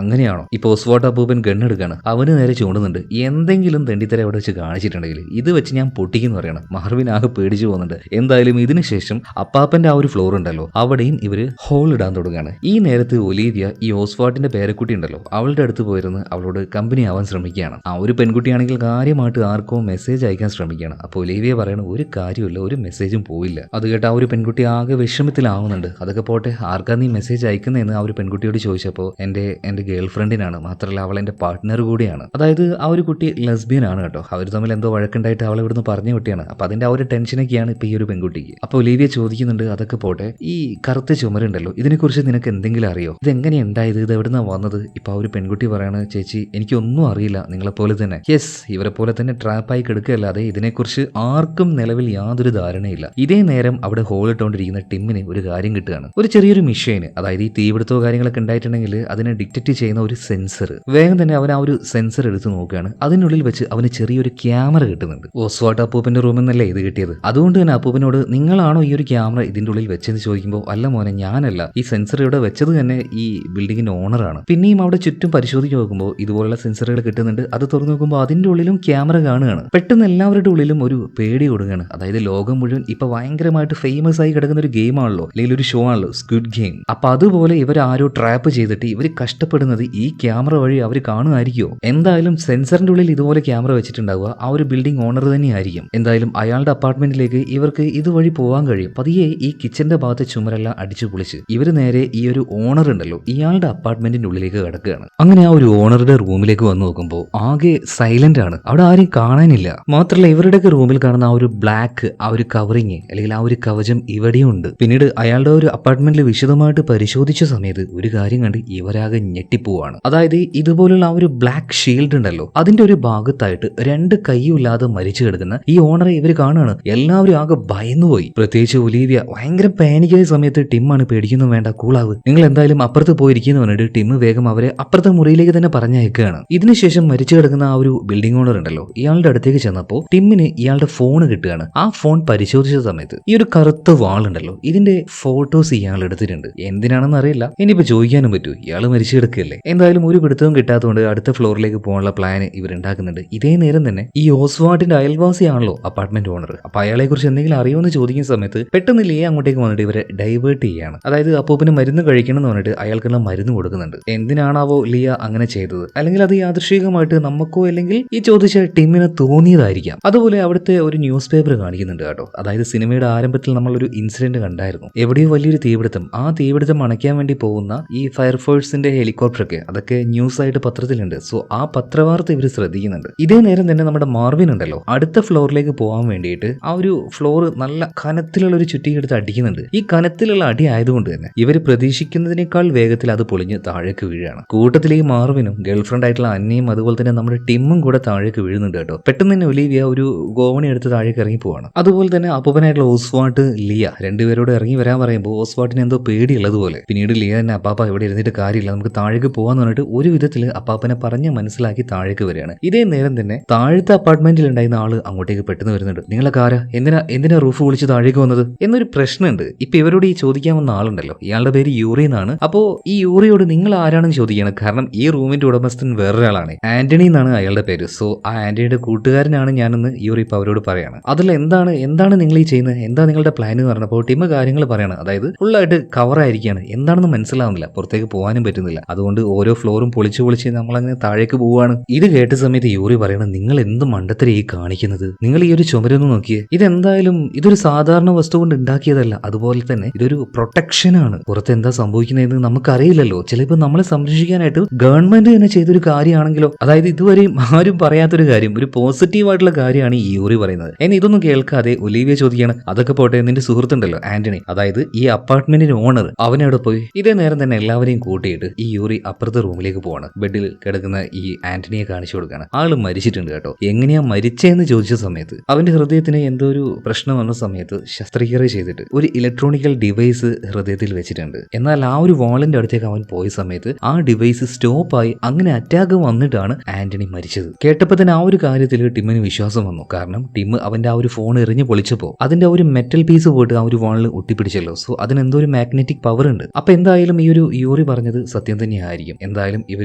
അങ്ങനെയാണോ? ഇപ്പൊ ഓസ്വാട്ട് അപ്പൂപ്പൻ ഗണ്ണെടുക്കാണ്. അവന് നേരെ ചൂണ്ടുന്നുണ്ട്. എന്തെങ്കിലും തെണ്ടിത്തര അവിടെ വെച്ച് കാണിച്ചിട്ടുണ്ടെങ്കിൽ ഇത് വെച്ച് ഞാൻ പൊട്ടിക്കുന്നു പറയാണ്. മാർവിൻ ആകെ പേടിച്ചു പോകുന്നുണ്ട്. എന്തായാലും ഇതിന് ശേഷം അപ്പാപ്പന്റെ ആ ഒരു ഫ്ലോർ ഉണ്ടല്ലോ അവിടെയും ഇവര് ഹോൾ ഇടാൻ തുടങ്ങുകയാണ്. ഈ നേരത്ത് ഒലീവിയ ഈ ഓസ്വാട്ടിന്റെ പേരക്കുട്ടി ഉണ്ടല്ലോ അവളുടെ അടുത്ത് പോയിരുന്ന് അവളോട് കമ്പനി ആവാൻ ശ്രമിക്കുകയാണ്. ആ ഒരു പെൺകുട്ടിയാണെങ്കിൽ കാര്യമായിട്ട് ആർക്കോ മെസ്സേജ് അയക്കാൻ ശ്രമിക്കുകയാണ്. അപ്പോൾ ഒലീവിയ പറയണ, ഒരു കാര്യമില്ല, ഒരു മെസ്സേജും പോയില്ല. അത് കേട്ട് ആ ഒരു പെൺകുട്ടി ആകെ വിഷമത്തിലാവുന്നുണ്ട്. അതൊക്കെ പോട്ടെ, ആർക്കാ നീ മെസ്സേജ് അയക്കുന്നതെന്ന് ആ ഒരു പെൺകുട്ടിയോട് ചോദിച്ചപ്പോൾ എന്റെ ഗേൾ ഫ്രണ്ടിനാണ്, മാത്രമല്ല അവൾ എന്റെ പാർട്ട്ണർ കൂടിയാണ്. അതായത് ആ ഒരു കുട്ടി ലെസ്ബിയൻ ആണ് കേട്ടോ. അവർ തമ്മിൽ എന്തോ വഴക്കുണ്ടായിട്ട് അവളെ ഇവിടുന്ന് പറഞ്ഞു വിട്ടിയാണ്. അപ്പൊ അതിന്റെ ആ ഒരു ടെൻഷനൊക്കെയാണ് ഇപ്പൊ ഈ ഒരു പെൺകുട്ടിക്ക്. അപ്പൊ ഒലീവിയ ചോദിക്കുന്നുണ്ട്, അതൊക്കെ പോട്ടെ, ഈ കറുത്ത ചുമരുണ്ടല്ലോ ഇതിനെക്കുറിച്ച് നിനക്ക് എന്തെങ്കിലും അറിയോ? ഇതെങ്ങനെയാ ഉണ്ടായത്? ഇത് എവിടുന്നാ വന്നത്? ഇപ്പൊ ആ ഒരു പെൺകുട്ടി പറയാണ്, ചേച്ചി എനിക്കൊന്നും അറിയില്ല, നിങ്ങളെപ്പോലെ തന്നെ. യെസ്, ഇവരെ പോലെ തന്നെ ട്രാപ്പായി കിടക്കുകയല്ലാതെ ഇതിനെക്കുറിച്ച് ആർക്കും നിലവിൽ യാതൊരു ധാരണയില്ല. ഇതേ നേരം അവിടെ ഹോൾ ഇട്ടുകൊണ്ടിരിക്കുന്ന ടിമ്മിന് ഒരു കാര്യം കിട്ടുകയാണ്. ഒരു ചെറിയൊരു മിഷീന്, അതായത് ഈ തീപിടുത്തോ കാര്യങ്ങളൊക്കെ ഉണ്ടായിട്ടുണ്ടെങ്കിൽ അതിനെ ഡിറ്റക്ട് ചെയ്യുന്ന ഒരു സെൻസർ. വേഗം തന്നെ അവൻ ആ ഒരു സെൻസർ എടുത്ത് നോക്കുകയാണ്. അതിനുള്ളിൽ വെച്ച് അവന് ചെറിയൊരു ക്യാമറ കിട്ടുന്നുണ്ട്. ഓസ്വാട്ട് അപ്പൂപ്പന്റെ റൂമിൽ നിന്നല്ലേ ഇത് കിട്ടിയത്. അതുകൊണ്ട് തന്നെ അപ്പൂപ്പനോട് നിങ്ങളാണോ ഈ ഒരു ക്യാമറ ഇതിന്റെ ഉള്ളിൽ വെച്ചെന്ന് ചോദിക്കുമ്പോൾ, അല്ല മോനെ ഞാനല്ല, ഈ സെൻസർ ഇവിടെ വെച്ചത് തന്നെ ഈ ബിൽഡിങ്ങിന്റെ ഓണറാണ്. പിന്നെയും അവിടെ ചുറ്റും പരിശോധിച്ച് നോക്കുമ്പോൾ ഇതുപോലുള്ള സെൻസറുകൾ കിട്ടുന്നുണ്ട്. അത് തുറന്നു നോക്കുമ്പോൾ അതിന്റെ ഉള്ളിലും ക്യാമറ കാണുകയാണ്. പെട്ടെന്ന് എല്ലാവരുടെ ഉള്ളിലും ഒരു പേടി കൊടുക്കുകയാണ്. അതായത് ലോകം മുഴുവൻ ഇപ്പൊ ഭയങ്കരമായിട്ട് ഫേമസ് ആയി കിടക്കുന്ന ഒരു ഗെയിം ആണല്ലോ, അല്ലെങ്കിൽ ഒരു ഷോ ആണല്ലോ, സ്ക്വിഡ് ഗെയിം. അപ്പൊ അതുപോലെ ഇവർ ആരോ ട്രാപ്പ് ചെയ്തിട്ട് ഇവർ കഷ്ടപ്പെടുന്നത് ഈ ക്യാമറ വഴി അവർ കാണുമായിരിക്കുമോ? എന്തായാലും സെൻസറിന്റെ ഉള്ളിൽ ഇതുപോലെ ക്യാമറ വെച്ചിട്ടുണ്ടാവുക ആ ഒരു ബിൽഡിംഗ് ഓണർ തന്നെയായിരിക്കും. എന്തായാലും അയാളുടെ അപ്പാർട്ട്മെന്റിലേക്ക് ഇവർക്ക് ഇതുവഴി പോകാൻ കഴിയും. പതിയെ ഈ കിച്ചന്റെ ഭാഗത്തെ ചുമരെല്ലാം അടിച്ചു പൊളിച്ച് ഇവര് നേരെ ഈ ഒരു ഓണർ ഉണ്ടല്ലോ ഇയാളുടെ അപ്പാർട്ട്മെന്റിന്റെ ഉള്ളിലേക്ക് കിടക്കുകയാണ്. അങ്ങനെ ആ ഒരു ഓണറുടെ റൂമിലേക്ക് വന്നു നോക്കുമ്പോൾ ആകെ സൈലന്റ് ആണ്, അവിടെ ആരെയും കാണാനില്ല. മാത്രമല്ല ഇവരുടെയൊക്കെ റൂമിൽ കാണുന്ന ആ ഒരു ബ്ലാക്ക് ആ ഒരു കവറിങ് അല്ലെങ്കിൽ ആ ഒരു കവചം ഇവിടെയും ഉണ്ട്. പിന്നീട് അയാളുടെ ഒരു അപ്പാർട്ട്മെന്റിൽ വിശദമായിട്ട് പരിശോധിച്ച സമയത്ത് ഒരു കാര്യം കണ്ട് ഇവരാകെ ഞെട്ടിപ്പോവാണ്. അതായത് ഇതുപോലുള്ള ആ ഒരു ബ്ലാക്ക് ഷീൽഡ് ഉണ്ടല്ലോ അതിന്റെ ഒരു ഭാഗത്തായിട്ട് രണ്ട് കൈയില്ലാതെ മരിച്ചു കിടക്കുന്ന ഈ ഓണറെ ഇവർ കാണുകയാണ്. എല്ലാവരും ആകെ ഭയന്നുപോയി. പ്രത്യേകിച്ച് ഒലീവിയ ഭയങ്കര പാനിക്കായ സമയത്ത് ടിമ്മാണ് പേടിക്കുന്നു വേണ്ട കൂളാവ്, നിങ്ങൾ എന്തായാലും അപ്പുറത്ത് പോയിരിക്കുന്നു പറഞ്ഞിട്ട് ടിം വേഗം അവരെ അപ്പുറത്തെ മുറിയിലേക്ക് തന്നെ പറഞ്ഞയക്കുകയാണ്. ഇതിനുശേഷം മരിച്ചു കിടക്കുന്ന ആ ഒരു ബിൽഡിംഗ് ഓണർ ഉണ്ടല്ലോ ഇയാളുടെ അടുത്തേക്ക് ചെന്നപ്പോൾ ടിമ്മിന് ഇയാളുടെ ഫോൺ കിട്ടുകയാണ്. ആ ഫോൺ പരിശോധിച്ച സമയത്ത് ഈ ഒരു കറുത്ത വാളുണ്ടല്ലോ ഇതിന്റെ ഫോട്ടോസ് ഇയാൾ എടുത്തിട്ടുണ്ട്. എന്തിനാണെന്ന് അറിയില്ല, ഇനിയിപ്പോ ചോദിക്കാനും പറ്റൂ, ഇയാൾ മരിച്ചു കിടക്കുകയല്ലേ. എന്തായാലും ഒരു പിടുത്തവും കിട്ടാത്തതുകൊണ്ട് അടുത്ത ഫ്ലോറിലേക്ക് പോകാനുള്ള പ്ലാൻ ഇവരുണ്ടാക്കുന്നുണ്ട്. ഇതേ നേരം തന്നെ ഈ ഓസ്വാട്ടിന്റെ അയൽവാസിയാണല്ലോ അപ്പാർട്ട്മെന്റ് ഓണർ. അപ്പൊ അയാളെ കുറിച്ച് എന്തെങ്കിലും അറിയുമെന്ന് ചോദിക്കുന്ന സമയത്ത് പെട്ടെന്ന് ലീ അങ്ങോട്ടേക്ക് വന്നിട്ട് ഇവരെ ഡൈവേർട്ട് ചെയ്യാണ്. അതായത് അപ്പൂപ്പിന് മരുന്ന് കഴിക്കണം എന്ന് പറഞ്ഞിട്ട് അയാൾക്കുള്ള മരുന്ന് കൊടുക്കുന്നുണ്ട്. എന്തിനാണാവോ ലിയ അങ്ങനെ ചെയ്തത്, അല്ലെങ്കിൽ അത് യാദൃശ്ചികമായിട്ട് നമുക്കോ അല്ലെങ്കിൽ ഈ ചോദിച്ച ടിമ്മിന് തോന്നിയതായിരിക്കാം. അതുപോലെ അവിടുത്തെ ഒരു ന്യൂസ് പേപ്പർ കാണിക്കുന്നുണ്ട് കേട്ടോ. അതായത് സിനിമയുടെ ആരംഭത്തിൽ നമ്മളൊരു ഇൻസിഡന്റ് കണ്ടായിരുന്നു, എവിടെയോ വലിയൊരു തീപിടുത്തം. ആ തീപിടുത്തം അണയ്ക്കാൻ വേണ്ടി പോകുന്ന ഈ ഫയർഫോഴ്സിന്റെ ഹെലികോപ്റ്ററൊക്കെ അതൊക്കെ ന്യൂസ് ആയിട്ട് പത്രത്തിലുണ്ട്. സോ ആ പത്രവാർത്ത ഇവർ ശ്രദ്ധിക്കുന്നുണ്ട്. ഇതേ നേരം തന്നെ നമ്മുടെ മാർവിൻ ഉണ്ടല്ലോ അടുത്ത ഫ്ലോറിലേക്ക് പോകാൻ വേണ്ടിയിട്ട് ആ ഒരു ഫ്ലോർ നല്ല കനത്തിലുള്ള ഒരു ചുറ്റിയെടുത്ത് അടിക്കുന്നുണ്ട്. ഈ കനത്തിലുള്ള അടി ആയതുകൊണ്ട് തന്നെ ഇവർ പ്രതീക്ഷിക്കുന്നതിനേക്കാൾ വേഗത്തിൽ അത് പൊളിഞ്ഞ് താഴേക്ക് വീഴാണ്. കൂട്ടത്തിൽ ഈ മാർവിനും ഗേൾഫ്രണ്ട് ആയിട്ടുള്ള അന്നയും അതുപോലെ തന്നെ നമ്മുടെ ടിമ്മും കൂടെ താഴേക്ക് വീഴുന്നുണ്ട് കേട്ടോ. പെട്ടെന്ന് തന്നെ ഒലീവിയ ഒരു ഗോവണി എടുത്ത് താഴേക്ക് ഇറങ്ങി പോവാണ്. അതുപോലെ തന്നെ അപ്പൂപ്പനായിട്ടുള്ള ഓസ്വാട്ട് ലിയ രണ്ടുപേരോട് ഇറങ്ങി വരാൻ പറയുമ്പോൾ ഓസ്വാട്ടിന് എന്തോ പേടിയുള്ളതുപോലെ. പിന്നീട് ലിയ തന്നെ അപ്പാപ്പ ഇവിടെ ഇരുന്നിട്ട് കാര്യമില്ല, നമുക്ക് താഴേക്ക് പോകാന്ന് പറഞ്ഞിട്ട് ഒരു വിധത്തിൽ അപ്പാപ്പനെ പറഞ്ഞ് മനസ്സിലാക്കി താഴേക്ക് വരികയാണ്. ഇതേ നേരം തന്നെ താഴത്തെ അപ്പാർട്ട്മെന്റിൽ ഉണ്ടായിരുന്ന ആള് അങ്ങോട്ടേക്ക് പെട്ടെന്ന് വരുന്നുണ്ട്. നിങ്ങളൊക്കെ ആരാ, എന്തിനാ റൂഫ് വിളിച്ച് താഴേക്ക് വന്നത് എന്നൊരു പ്രശ്നമുണ്ട്. ഇപ്പൊ ഇവരോട് ഈ ചോദിക്കാൻ വന്ന ആളുണ്ടല്ലോ ഇയാളുടെ പേര് യൂറി എന്നാണ്. അപ്പോ ഈ യൂറിയോട് നിങ്ങൾ ആരാണെന്ന് ചോദിക്കുകയാണ്. കാരണം ഈ റൂമിന്റെ ഉടമസ്ഥൻ വേറൊരാളാണ്, ആന്റണി എന്നാണ് അയാളുടെ പേര്. സോ ആ ആന്റണിയുടെ കൂട്ടുകാരനാണ് ഞാനെന്ന് യൂറി ഇപ്പൊ അവരോട് പറയാണ്. അതിൽ എന്താണ് നിങ്ങൾ ഈ ചെയ്യുന്നത്, എന്താ നിങ്ങളുടെ പ്ലാൻ എന്ന് പറഞ്ഞപ്പോൾ ടിം കാര്യങ്ങൾ പറയാണ്. അതായത് ഫുള്ളായിട്ട് കവർ ആയിരിക്കുകയാണ്, എന്താണെന്ന് മനസ്സിലാവുന്നില്ല, പുറത്തേക്ക് പോകാനും പറ്റുന്നില്ല. അതുകൊണ്ട് ഓരോ ഫ്ലോറും പൊളിച്ച് നമ്മളങ്ങനെ താഴേക്ക് പോവുകയാണ്. ഇത് കേട്ട സമയത്ത് യൂറി പറയണം, നിങ്ങൾ എന്ത് മണ്ടത്തരം ഈ കാണിക്കുന്നത്, നിങ്ങൾ ഈ ഒരു ചുമരൊന്ന് നോക്കിയേ, ഇതെന്തായാലും ഇതൊരു സാധാരണ വസ്തു കൊണ്ട് ഉണ്ടാക്കിയതല്ല, അതുപോലെ തന്നെ ഇതൊരു പ്രൊട്ടക്ഷൻ ആണ്. പുറത്ത് എന്താ സംഭവിക്കുന്നതെന്ന് നമുക്കറിയില്ലല്ലോ, ചിലപ്പോൾ നമ്മളെ സംരക്ഷിക്കാനായിട്ട് ഗവൺമെന്റ് തന്നെ ചെയ്തൊരു കാര്യമാണെങ്കിലോ. അതായത് ഇതുവരെയും ആരും പറയാത്തൊരു കാര്യം, ഒരു പോസിറ്റീവ് ആയിട്ടുള്ള കാര്യമാണ് ഈ യൂറി പറയുന്നത്. എന്നെ ഇതൊന്നും കേൾക്കാതെ ഒലീവിയ ചോദിക്കുകയാണ്, അതൊക്കെ പോട്ടെ നിന്റെ സുഹൃത്തുണ്ടല്ലോ ആന്റണി, അതായത് ഈ അപ്പാർട്ട്മെന്റിന്റെ ഓണർ, അവനവിടെ പോയി. ഇതേ നേരം തന്നെ എല്ലാവരെയും കൂട്ടിയിട്ട് ഈ യൂറി അപ്പുറത്തെ റൂമിലേക്ക് പോവാണ്. ബെഡിൽ കിടക്കുന്ന ഈ ആന്റണിയെ കാണിച്ചു കൊടുക്കുകയാണ്. ആള് മരിച്ചിട്ടുണ്ട് കേട്ടോ. എങ്ങനെയാ മരിച്ചതെന്ന് ചോദിച്ച സമയത്ത് അവന്റെ ഹൃദയത്തിന് എന്തോ ഒരു പ്രശ്നം വന്ന സമയത്ത് ശസ്ത്രക്രിയ ചെയ്തിട്ട് ഒരു ഇലക്ട്രോണിക്കൽ ഡിവൈസ് ഹൃദയത്തിൽ വെച്ചിട്ടുണ്ട്. എന്നാൽ ആ ഒരു വാളിന്റെ അടുത്തേക്ക് അവൻ പോയ സമയത്ത് ആ ഡിവൈസ് സ്റ്റോപ്പായി, അങ്ങനെ അറ്റാക്ക് വന്നിട്ടാണ് ആന്റണി മരിച്ചത്. കേട്ടപ്പോൾ തന്നെ ആ ഒരു കാര്യത്തിൽ ടിമ്മിന് വിശ്വാസം വന്നു. കാരണം ടിം അവന്റെ ആ ഒരു ഫോൺ എറിഞ്ഞ് പൊളിച്ചപ്പോൾ അതിന്റെ ആ ഒരു മെറ്റൽ പീസ് പോയിട്ട് ആ ഒരു വാളിൽ ഒട്ടിപ്പിടിച്ചല്ലോ. സോ അതിനെന്തോ ഒരു മാഗ്നറ്റിക് പവർ ഉണ്ട്. അപ്പൊ എന്തായാലും ഈ ഒരു യൂറി പറഞ്ഞത് സത്യം തന്നെയായിരിക്കും. എന്തായാലും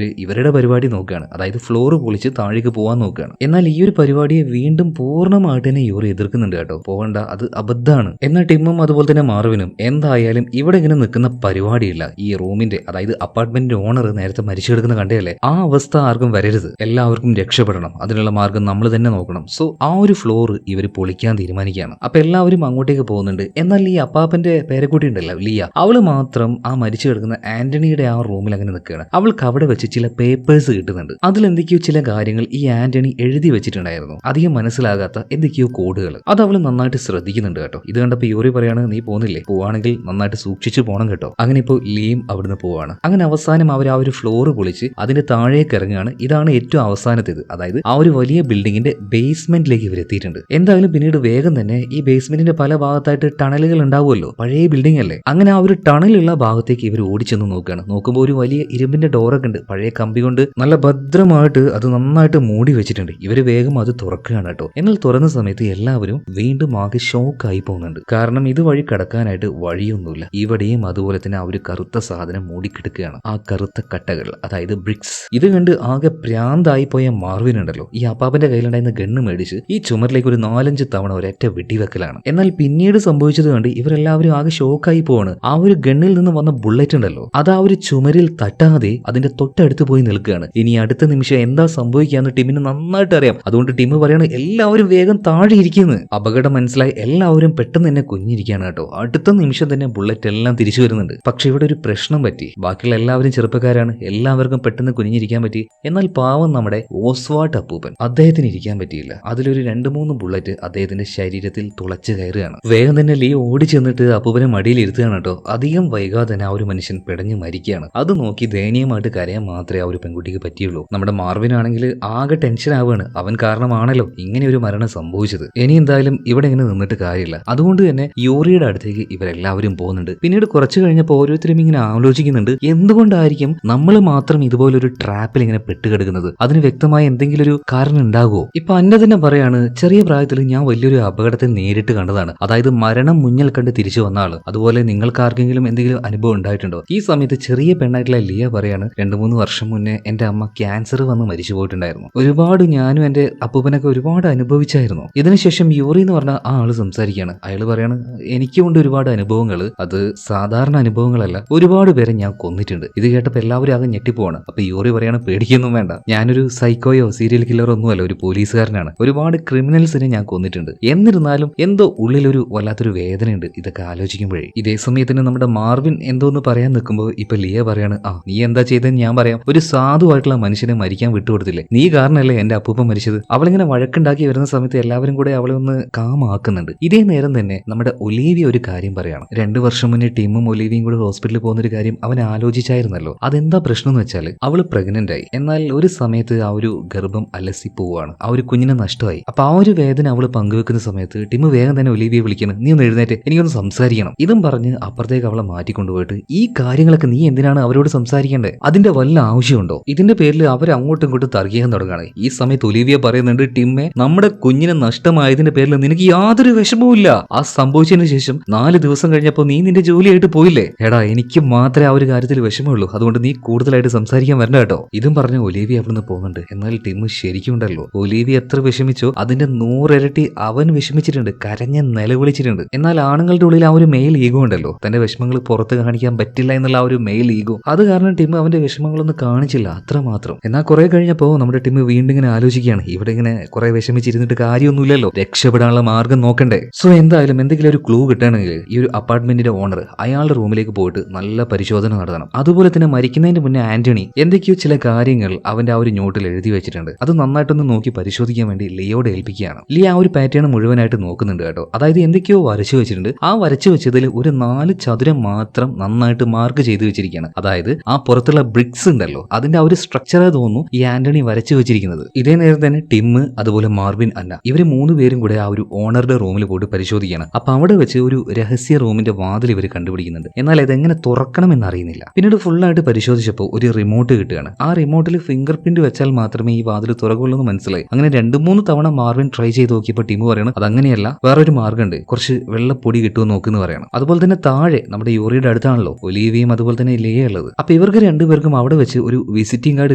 ഇവരുടെ പരിപാടി നോക്കുകയാണ്, അതായത് ഫ്ലോർ പൊളിച്ച് താഴേക്ക് പോകാൻ നോക്കുകയാണ്. എന്നാൽ ഈ ഒരു പരിപാടിയെ വീണ്ടും പൂർണ്ണമായിട്ട് തന്നെ യൂറി എതിർക്കുന്നുണ്ട് കേട്ടോ. പോകണ്ട, അത് അബദ്ധമാണ്. എന്നാൽ ടിമ്മും അതുപോലെ തന്നെ മാർവിനും എന്തായാലും ഇവിടെ ഇങ്ങനെ നിൽക്കുന്ന പരിപാടിയില്ല. ഈ റൂമിന്റെ അതായത് അപ്പാർട്ട്മെന്റിന്റെ ഓണർ നേരത്തെ മരിച്ചു കിടക്കുന്ന കണ്ടല്ലേ, ആ അവസ്ഥ ആർക്കും വരരുത്, എല്ലാവർക്കും രക്ഷപ്പെടണം, അതിനുള്ള മാർഗം നമ്മൾ തന്നെ നോക്കണം. സോ ആ ഒരു ഫ്ലോർ ഇവർ പൊളിക്കാൻ തീരുമാനിക്കുകയാണ്. അപ്പൊ എല്ലാവരും അങ്ങോട്ടേക്ക് പോകുന്നുണ്ട്. എന്നാൽ ഈ അപ്പാപ്പന്റെ പേരക്കുട്ടി ഉണ്ടല്ലോ ലിയ, അവള് മാത്രം ആ മരിച്ചു കിടക്കുന്ന ആന്റണിയുടെ ആ റൂമിൽ അങ്ങനെ നിൽക്കുകയാണ്. അവൾക്ക് അവിടെ വെച്ച് ചില പേപ്പേഴ്സ് കിട്ടുന്നുണ്ട്. അതിലെന്തൊക്കെയോ ചില കാര്യങ്ങൾ ഈ ആന്റണി എഴുതി വെച്ചിട്ടുണ്ടായിരുന്നു, അധികം മനസ്സിലാകാത്ത എന്തൊക്കെയോ കോഡുകൾ. അത് അവൾ നന്നായിട്ട് ശ്രദ്ധിക്കുന്നുണ്ട് കേട്ടോ. ഇത് കണ്ടപ്പോൾ യൂറി പറയാണ്, നീ പോകുന്നില്ലേ, പോവാണെങ്കിൽ നന്നായിട്ട് സൂക്ഷിച്ചു പോകണം കേട്ടോ. അങ്ങനെ ഇപ്പോൾ ലീം അവിടുന്ന് പോവാണ്. അങ്ങനെ അവസാനം അവർ ആ ഒരു ഫ്ലോർ പൊളിച്ച് അതിന്റെ താഴേക്ക് ഇറങ്ങുകയാണ്. ഇതാണ് ഏറ്റവും അവസാനത്തേത്, അതായത് ആ ഒരു വലിയ ബിൽഡിങ്ങിന്റെ ബേസ്മെന്റിലേക്ക് ഇവർ എത്തിയിട്ടുണ്ട്. എന്തായാലും പിന്നീട് വേഗം തന്നെ ഈ ബേസ്മെന്റിന്റെ പല ഭാഗത്തായിട്ട് ടണലുകൾ ഉണ്ടാവുമല്ലോ, പഴയ ബിൽഡിംഗ് അല്ലേ. അങ്ങനെ ആ ഒരു ടണലുള്ള ഭാഗത്തേക്ക് ഇവർ ഓടിച്ചെന്ന് നോക്കുകയാണ്. നോക്കുമ്പോൾ ഒരു വലിയ ഇരുമ്പിന്റെ ഡോറൊക്കെ ഉണ്ട്, പഴയ കമ്പി കൊണ്ട് നല്ല ഭദ്രമായിട്ട് അത് നന്നായിട്ട് മൂടി വെച്ചിട്ടുണ്ട്. ഇവര് വേഗം അത് തുറക്കുകയാണ് കേട്ടോ. എന്നാൽ തുറന്ന സമയത്ത് എല്ലാവരും വീണ്ടും ആകെ ഷോക്കായി പോകുന്നുണ്ട്. കാരണം ഇതുവഴി കടക്കാനായിട്ട് വഴിയൊന്നുമില്ല. ഇവിടെയും അതുപോലെ തന്നെ ആ ഒരു കറുത്ത സാധനം മൂടിക്കിടക്കുകയാണ്, ആ കറുത്ത കട്ടകൾ, അതായത് ബ്രിക്സ്. ഇത് കണ്ട് ആകെ പ്രാന്തായി പോയ മാർവിൻ ഉണ്ടല്ലോ, ഈ അപ്പാപ്പന്റെ കയ്യിലുണ്ടായിരുന്ന ഗണ്ണ് മേടിച്ച് ഈ ചുമരിലേക്ക് ഒരു 4-5 തവണ ഒരൊറ്റ വെടിവെക്കലാണ്. എന്നാൽ പിന്നീട് സംഭവിച്ചത് കണ്ട് ഇവരെല്ലാവരും ആകെ ഷോക്കായി പോവാണ്. ആ ഒരു ഗണ്ണിൽ നിന്ന് വന്ന ബുള്ളറ്റ് ഉണ്ടല്ലോ, അത് ആ ഒരു ചുമരിൽ തട്ടാതെ അതിന്റെ തൊട്ടടുത്ത് പോയി നിൽക്കുകയാണ്. ഇനി അടുത്ത നിമിഷം എന്താ സംഭവിക്കാന്ന് ടിമിന് നന്നായിട്ട് അറിയാം. അതുകൊണ്ട് ടിം പറയാണ്, എല്ലാവരും വേഗം താഴെ ഇരിക്കുന്നു. അപകടം മനസ്സിലായി എല്ലാവരും പെട്ടെന്ന് തന്നെ കുഞ്ഞിരിക്കുകയാണ് കേട്ടോ. അടുത്ത നിമിഷം തന്നെ ബുള്ളറ്റ് എല്ലാം തിരിച്ചു വരുന്നുണ്ട്. പക്ഷെ ഇവിടെ ഒരു പ്രശ്നം പറ്റി. ബാക്കിയുള്ള എല്ലാവരും ചെറുപ്പക്കാരാണ്, എല്ലാവർക്കും പെട്ടെന്ന് കുഞ്ഞിരിക്കാൻ പറ്റി. എന്നാൽ പാവം നമ്മുടെ ഓസ്വാൾഡ് അപ്പൂപ്പൻ, അദ്ദേഹത്തിന് ഇരിക്കാൻ പറ്റിയില്ല. അതിലൊരു 2-3 ബുള്ളറ്റ് അദ്ദേഹത്തിന്റെ ശരീരത്തിൽ തുളച്ചു കയറുകയാണ്. വേഗം തന്നെ ലിയോ ഓടി ചെന്നിട്ട് അപ്പൂപ്പനെ മടിയിൽ ഇരുത്തുകയാണ് കേട്ടോ. അധികം വൈകാതെ തന്നെ ആ ഒരു മനുഷ്യൻ പിടഞ്ഞു മരിക്കുകയാണ്. അത് നോക്കി ദയനീയമായിട്ട് കരയാൻ മാത്രമേ ആ ഒരു പെൺകുട്ടിക്ക് പറ്റിയുള്ളൂ. നമ്മുടെ മാർവിനാണെങ്കിൽ ആകെ ടെൻഷൻ ആവുകയാണ്. അവൻ കാരണമാണല്ലോ ഇങ്ങനെ ഒരു മരണം സംഭവിച്ചത്. ഇനി എന്തായാലും ഇവിടെ ഇങ്ങനെ നിന്നിട്ട് കാര്യമില്ല. അതുകൊണ്ട് തന്നെ യൂറിയുടെ അടുത്തേക്ക് ഇവരെല്ലാവരും പോകുന്നുണ്ട്. പിന്നീട് കുറച്ചു കഴിഞ്ഞപ്പോൾ ഓരോരുത്തരും ഇങ്ങനെ ആലോചിക്കുന്നുണ്ട്, എന്തുകൊണ്ടായിരിക്കും നമ്മൾ മാത്രം ഇതുപോലൊരു ട്രാപ്പിൽ ഇങ്ങനെ പെട്ടുകിടക്കുന്നത്? അതിന് വ്യക്തമായ എന്തെങ്കിലും ഒരു കാരണം ഉണ്ടാകുമോ? ഇപ്പൊ അന്നെ തന്നെ പറയാണ്, ചെറിയ പ്രായത്തിൽ ഞാൻ വലിയൊരു അപകടത്തെ നേരിട്ട് കണ്ടതാണ്. അതായത് മരണം മുന്നിൽ കണ്ട് തിരിച്ചു വന്ന ആള്. അതുപോലെ നിങ്ങൾക്ക് ആർക്കെങ്കിലും എന്തെങ്കിലും അനുഭവം ഉണ്ടായിട്ടുണ്ടോ? ഈ സമയത്ത് ചെറിയ പെണ്ണായിട്ടുള്ള ലിയ പറയാണ്, 2-3 വർഷം മുന്നേ എന്റെ അമ്മ ക്യാൻസർ വന്ന് മരിച്ചു പോയിട്ടുണ്ടായിരുന്നു. ഒരുപാട് ഞാനും എന്റെ അപ്പൂപ്പനൊക്കെ ഒരുപാട് അനുഭവിച്ചായിരുന്നു. ഇതിനുശേഷം യൂറി എന്ന് പറഞ്ഞ ആ ആള് സംസാരിക്കുകയാണ്. അയാൾ പറയാണ്, എനിക്കുണ്ട് ഒരുപാട് അനുഭവങ്ങൾ. അത് സാധാരണ അനുഭവങ്ങളല്ല, ഒരുപാട് പേരെ ഞാൻ കൊന്നിട്ടുണ്ട്. ഇത് കേട്ടപ്പോൾ എല്ലാവരും ആകെ ഞെട്ടിപ്പോവാണ്. അപ്പൊ യൂറി പറയാണ്, പേടിക്കൊന്നും വേണ്ട, ഞാനൊരു സൈക്കോയോ സീരിയൽ കില്ലറോ ഒന്നുമല്ല, ഒരു പോലീസുകാരനാണ്. ഒരുപാട് ക്രിമിനൽസിനെ ഞാൻ കൊന്നിട്ടുണ്ട്. എന്നിരുന്നാലും എന്തോ ഉള്ളിലൊരു വല്ലാത്തൊരു വേദനയുണ്ട് ഇതൊക്കെ ആലോചിക്കുമ്പോഴേ. ഇതേ സമയത്തിന് നമ്മുടെ മാർവിൻ എന്തോന്ന് പറയാൻ നിൽക്കുമ്പോൾ ഇപ്പൊ ലിയ പറയാണ്, നീ എന്താ ചെയ്തതെന്ന് ഞാൻ പറയാം. ഒരു സാധുവായിട്ടുള്ള മനുഷ്യനെ മരിക്കാൻ വിട്ടുകൊടുത്തില്ലേ? നീ കാരണമല്ലേ എന്റെ അപ്പൂപ്പൻ മരിച്ചത്. അവളിങ്ങനെ വഴക്കുണ്ടാക്കി വരുന്ന സമയത്ത് എല്ലാവരും കൂടെ അവളെ ഒന്ന് കാമാക്കുന്നുണ്ട്. ഇതേ നേരം തന്നെ നമ്മുടെ ഒലീവിയ ഒരു കാര്യം പറയാണ്. 2 വർഷം മുന്നേ ടീമും ഒലീവിയും കൂടെ ഹോസ്പിറ്റലിൽ പോകുന്ന ഒരു കാര്യം അവൻ ആലോചിച്ചായിരുന്നല്ലോ. അതെന്താ പ്രശ്നം എന്ന് വെച്ചാൽ അവള് പ്രഗ്നന്റ് ആയി. എന്നാൽ ഒരു സമയത്ത് ആ ഒരു ഗർഭം അലസി പോവാണ്. ആ ഒരു കുഞ്ഞിനെ നഷ്ടമായി. അപ്പൊ ആ ഒരു വേദന അവള് പങ്കുവെക്കുന്ന സമയത്ത് ടീം വേഗം തന്നെ ഒലീവിയെ വിളിക്കണം, നീ ഒന്ന് എഴുന്നേറ്റ്, എനിക്കൊന്ന് സംസാരിക്കണം. ഇതും പറഞ്ഞ് അപ്പുറത്തേക്ക് അവളെ മാറ്റിക്കൊണ്ടുപോയിട്ട്, ഈ കാര്യങ്ങളൊക്കെ നീ എന്തിനാണ് അവരോട് സംസാരിക്കേണ്ടത്? അതിന്റെ വല്ല ആവശ്യമുണ്ടോ? ഇതിന്റെ പേരിൽ അവർ അങ്ങോട്ടും ഇങ്ങോട്ടും തർക്കിക്കാൻ തുടങ്ങുകയാണ്. ഈ സമയത്ത് ഒലീവിയ പറയുന്നുണ്ട്, ടിമ്മെ, നമ്മുടെ കുഞ്ഞിനെ നഷ്ടമായതിന്റെ പേരിൽ നിനക്ക് യാതൊരു വിഷമവും ഇല്ല. ആ സംഭവിച്ചതിന് ശേഷം 4 ദിവസം കഴിഞ്ഞപ്പോൾ നീ നിന്റെ ജോലിയായിട്ട് പോയില്ലേ? എടാ, എനിക്ക് മാത്രമേ ആ ഒരു കാര്യത്തിൽ വിഷമമുള്ളൂ. അതുകൊണ്ട് നീ കൂടുതലായിട്ട് സംസാരിക്കാൻ വരണ്ട കേട്ടോ. ഇതും പറഞ്ഞ് ഒലീവിയ അവിടുന്ന് പോകുന്നുണ്ട്. എന്നാൽ ടിം ശരിക്കും ഉണ്ടല്ലോ, ഒലീവിയ എത്ര വിഷമിച്ചോ അതിന്റെ 100 ഇരട്ടി അവൻ വിഷമിച്ചിട്ടുണ്ട്, കരഞ്ഞ് നിലവിളിച്ചിട്ടുണ്ട്. എന്നാൽ ആണുങ്ങളുടെ ഉള്ളിൽ ആ ഒരു മെയിൽ ഈഗോ ഉണ്ടല്ലോ, തന്റെ വിഷമങ്ങൾ പുറത്ത് കാണിക്കാൻ പറ്റില്ല എന്നുള്ള ആ ഒരു മെയിൽ ഈഗോ, അത് കാരണം ടിം അവന്റെ വിഷമങ്ങളൊന്നും കാണിച്ചില്ല, അത്രമാത്രം. എന്നാൽ കുറെ കഴിഞ്ഞപ്പോ നമ്മുടെ ടിം വീണ്ടും ഇങ്ങനെ ആലോചിക്കുകയാണ്, ഇവിടെ ഇങ്ങനെ കുറെ വിഷമിച്ചിരുന്നിട്ട് കാര്യമൊന്നുമില്ലല്ലോ, രക്ഷപ്പെടാനുള്ള മാർഗം നോക്കണ്ടേ. സോ എന്തായാലും എന്തെങ്കിലും ഒരു ക്ലൂ കിട്ടണമെങ്കിൽ ഈ ഒരു അപ്പാർട്ട്മെന്റിന്റെ ഓണർ അയാളുടെ റൂമിലേക്ക് പോയിട്ട് നല്ല പരിശോധന നടത്തണം. അതുപോലെ തന്നെ മരിക്കുന്നതിന് മുന്നേ ആന്റണി എന്തൊക്കെയോ ചില കാര്യങ്ങൾ അവന്റെ ആ ഒരു നോട്ടിൽ എഴുതി വെച്ചിട്ടുണ്ട്. അത് നന്നായിട്ടൊന്ന് നോക്കി പരിശോധിക്കാൻ വേണ്ടി ലിയോടെ ഏൽപ്പിക്കുകയാണ്. ലിയ ആ ഒരു പാറ്റേൺ മുഴുവനായിട്ട് നോക്കുന്നുണ്ട് കേട്ടോ. അതായത് എന്തൊക്കെയോ വരച്ചു വെച്ചിട്ടുണ്ട്. ആ വരച്ചു വെച്ചതിൽ ഒരു 4 ചതുരം മാത്രം നന്നായിട്ട് മാർക്ക് ചെയ്ത് വെച്ചിരിക്കുകയാണ്. അതായത് ആ പുറത്തുള്ള ബ്രിക്സ് ഉണ്ടല്ലോ, അതിന്റെ ആ ഒരു സ്ട്രക്ചർ തോന്നുന്നു ഈ ആന്റണി വരച്ചു വെച്ചിരിക്കുന്നത്. ഇതേ നേരം തന്നെ ടിം, അതുപോലെ മാർവിൻ, അന്ന, ഇവര് 3 പേരും കൂടെ ആ ഒരു ഓണറുടെ റൂമിൽ പോയിട്ട് പരിശോധിക്കുകയാണ്. അപ്പൊ അവിടെ വെച്ച് ഒരു രഹസ്യ റൂമിന്റെ വാതിൽ ഇവർ കണ്ടുപിടിക്കുന്നുണ്ട്. എന്നാൽ ഇതെങ്ങനെ തുറക്കണമെന്ന് അറിയുന്നില്ല. പിന്നീട് ഫുള്ളായിട്ട് പരിശോധിച്ചപ്പോൾ ഒരു റിമോട്ട് കിട്ടുകയാണ്. ആ റിമോട്ടിൽ ഫിംഗർ പ്രിന്റ് വെച്ചാൽ മാത്രമേ ഈ വാതിൽ തുറക്കുള്ളൂ എന്ന് മനസ്സിലായി. അങ്ങനെ 2-3 തവണ മാർവിൻ ട്രൈ ചെയ്ത് നോക്കിയപ്പോൾ ടിം പറയണം, അതങ്ങനെയല്ല, വേറൊരു മാർഗ്ഗമുണ്ട്, കുറച്ച് വെള്ളപ്പൊടി കിട്ടുമെന്ന് നോക്കുന്നു പറയണം. അതുപോലെ തന്നെ താഴെ നമ്മുടെ യൂറിയുടെ അടുത്താണല്ലോ ഒലീവിയും അതുപോലെ തന്നെ ലിയ ഉള്ളത്. അപ്പൊ ഇവർക്ക് 2 പേർക്കും അവിടെ വെച്ച് ഒരു വിസിറ്റിംഗ് കാർഡ്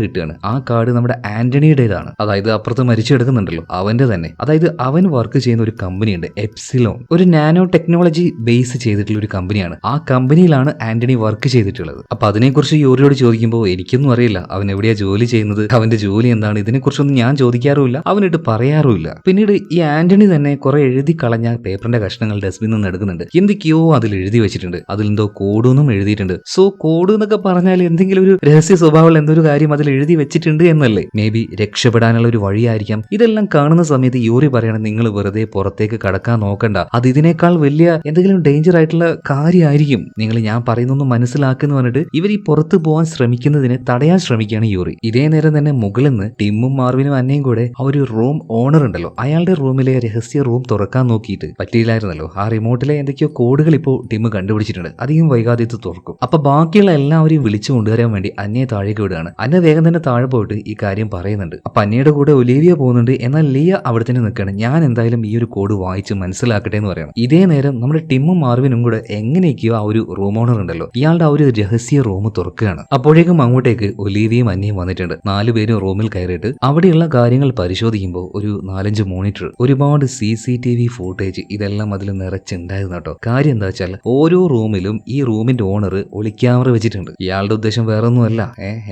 കിട്ടുകയാണ്. ആ കാർഡ് നമ്മുടെ ആന്റണിയുടേതാണ്. അതായത് അപ്പുറത്ത് മരിച്ചു കിടക്കുന്നുണ്ടല്ലോ അവന്റെ തന്നെ. അതായത് അവൻ വർക്ക് ചെയ്യുന്ന ഒരു കമ്പനിയുണ്ട്, എപ്സിലോൺ, ഒരു നാനോ ടെക്നോളജി ബേസ് ചെയ്തിട്ടുള്ള ഒരു കമ്പനിയാണ്. ആ കമ്പനിയിലാണ് ആന്റണി വർക്ക് ചെയ്തിട്ടുള്ളത്. അപ്പൊ അതിനെക്കുറിച്ച് യൂറിയോട് ചോദിക്കുമ്പോൾ എനിക്കൊന്നും അറിയില്ല, അവൻ എവിടെയാ ജോലി ചെയ്യുന്നത്, അവന്റെ ജോലി എന്താണ്, ഇതിനെക്കുറിച്ചൊന്നും ഞാൻ ചോദിക്കാറുമില്ല, അവനിട്ട് പറയാറുമില്ല. പിന്നീട് ഈ ആന്റണി തന്നെ കുറെ എഴുതി കളഞ്ഞ പേപ്പറിന്റെ കഷ്ണങ്ങൾ ഡസ്റ്റ്ബിനിൽ നിന്ന് എടുക്കുന്നുണ്ട്. എന്തൊക്കെയോ അതിൽ എഴുതി വെച്ചിട്ടുണ്ട്. അതിൽ എന്തോ കോഡൊന്നും എഴുതിയിട്ടുണ്ട്. സോ കോഡ് എന്നൊക്കെ പറഞ്ഞാൽ എന്തെങ്കിലും ഒരു രഹസ്യ സ്വഭാവമുള്ള എന്തൊരു കാര്യം അതിൽ എഴുതി വെച്ചിട്ടുണ്ട് എന്നല്ലേ? മേ ബി രക്ഷപ്പെടാനുള്ള ഒരു വഴിയായിരിക്കാം. ഇതെല്ലാം കാണുന്ന സമയത്ത് യൂറി പറയണം, നിങ്ങൾ വെറുതെ പുറത്തേക്ക് കടക്കാൻ നോക്കണ്ട, അത് ഇതിനേക്കാൾ വലിയ എന്തെങ്കിലും ഡേഞ്ചർ ആയിട്ടുള്ള കാര്യമായിരിക്കും, നിങ്ങൾ ഞാൻ പറയുന്നൊന്നും മനസ്സിലാക്കുന്നു പറഞ്ഞിട്ട് ഇവർ ഈ പുറത്ത് പോകാൻ ശ്രമിക്കുന്നതിനെ തടയാൻ ശ്രമിക്കുകയാണ് യൂറി. ഇതേ നേരം തന്നെ മുകളിൽ നിന്ന് ടിമ്മും മാർവിനും അന്നയും കൂടെ ആ ഒരു റൂം ഓണർ ഉണ്ടല്ലോ അയാളുടെ റൂമിലെ രഹസ്യ റൂം തുറക്കാൻ നോക്കിയിട്ട് പറ്റിയില്ലായിരുന്നല്ലോ. ആ റിമോട്ടിലെ എന്തൊക്കെയോ കോഡുകൾ ഇപ്പോൾ ടിം കണ്ടുപിടിച്ചിട്ടുണ്ട്. അധികം വൈകാതെ ഇത് തുറക്കും. അപ്പൊ ബാക്കിയുള്ള എല്ലാവരെയും വിളിച്ചു കൊണ്ടുവരാൻ വേണ്ടി അന്നയെ താഴേക്ക് വിടുകയാണ്. അന്ന വേഗം തന്നെ താഴെ പോയിട്ട് ഈ കാര്യം പറയുന്നുണ്ട്. അപ്പൊ അന്നയുടെ കൂടെ ഒലീവിയ പോകുന്നുണ്ട്. എന്നാൽ ലിയ അവിടെ തന്നെ നിൽക്കുകയാണ്. ഞാൻ എന്തായാലും ഈ ഒരു കോഡ് വായിച്ച് മനസ്സിലാക്കട്ടെ എന്ന് പറയണം. ഇതേ നേരം നമ്മുടെ ടിമ്മും മാർവിനും കൂടെ എങ്ങനെയൊക്കെയോ ആ ഒരു റൂം ഓണർ ഉണ്ടല്ലോ ഇയാളുടെ ആ ഒരു രഹസ്യ റൂം തുറക്കുകയാണ്. അപ്പോഴേക്കും അങ്ങോട്ടേക്ക് ഒലീവിയും അന്നയും വന്നിട്ടുണ്ട്. 4 പേരും റൂമിൽ കയറിയിട്ട് അവിടെയുള്ള കാര്യങ്ങൾ പരിശോധിക്കുമ്പോൾ ഒരു 4-5 മോണിറ്റർ, ഒരുപാട് CCTV ഫൂട്ടേജ്, ഇതെല്ലാം അതിൽ നിറച്ചുണ്ടായിരുന്നു കേട്ടോ. കാര്യം എന്താ വെച്ചാൽ ഓരോ റൂമിലും ഈ റൂമിന്റെ ഓണർ ഒളിക്യാമറ വെച്ചിട്ടുണ്ട്. ഇയാളുടെ ഉദ്ദേശം വേറൊന്നുമല്ല,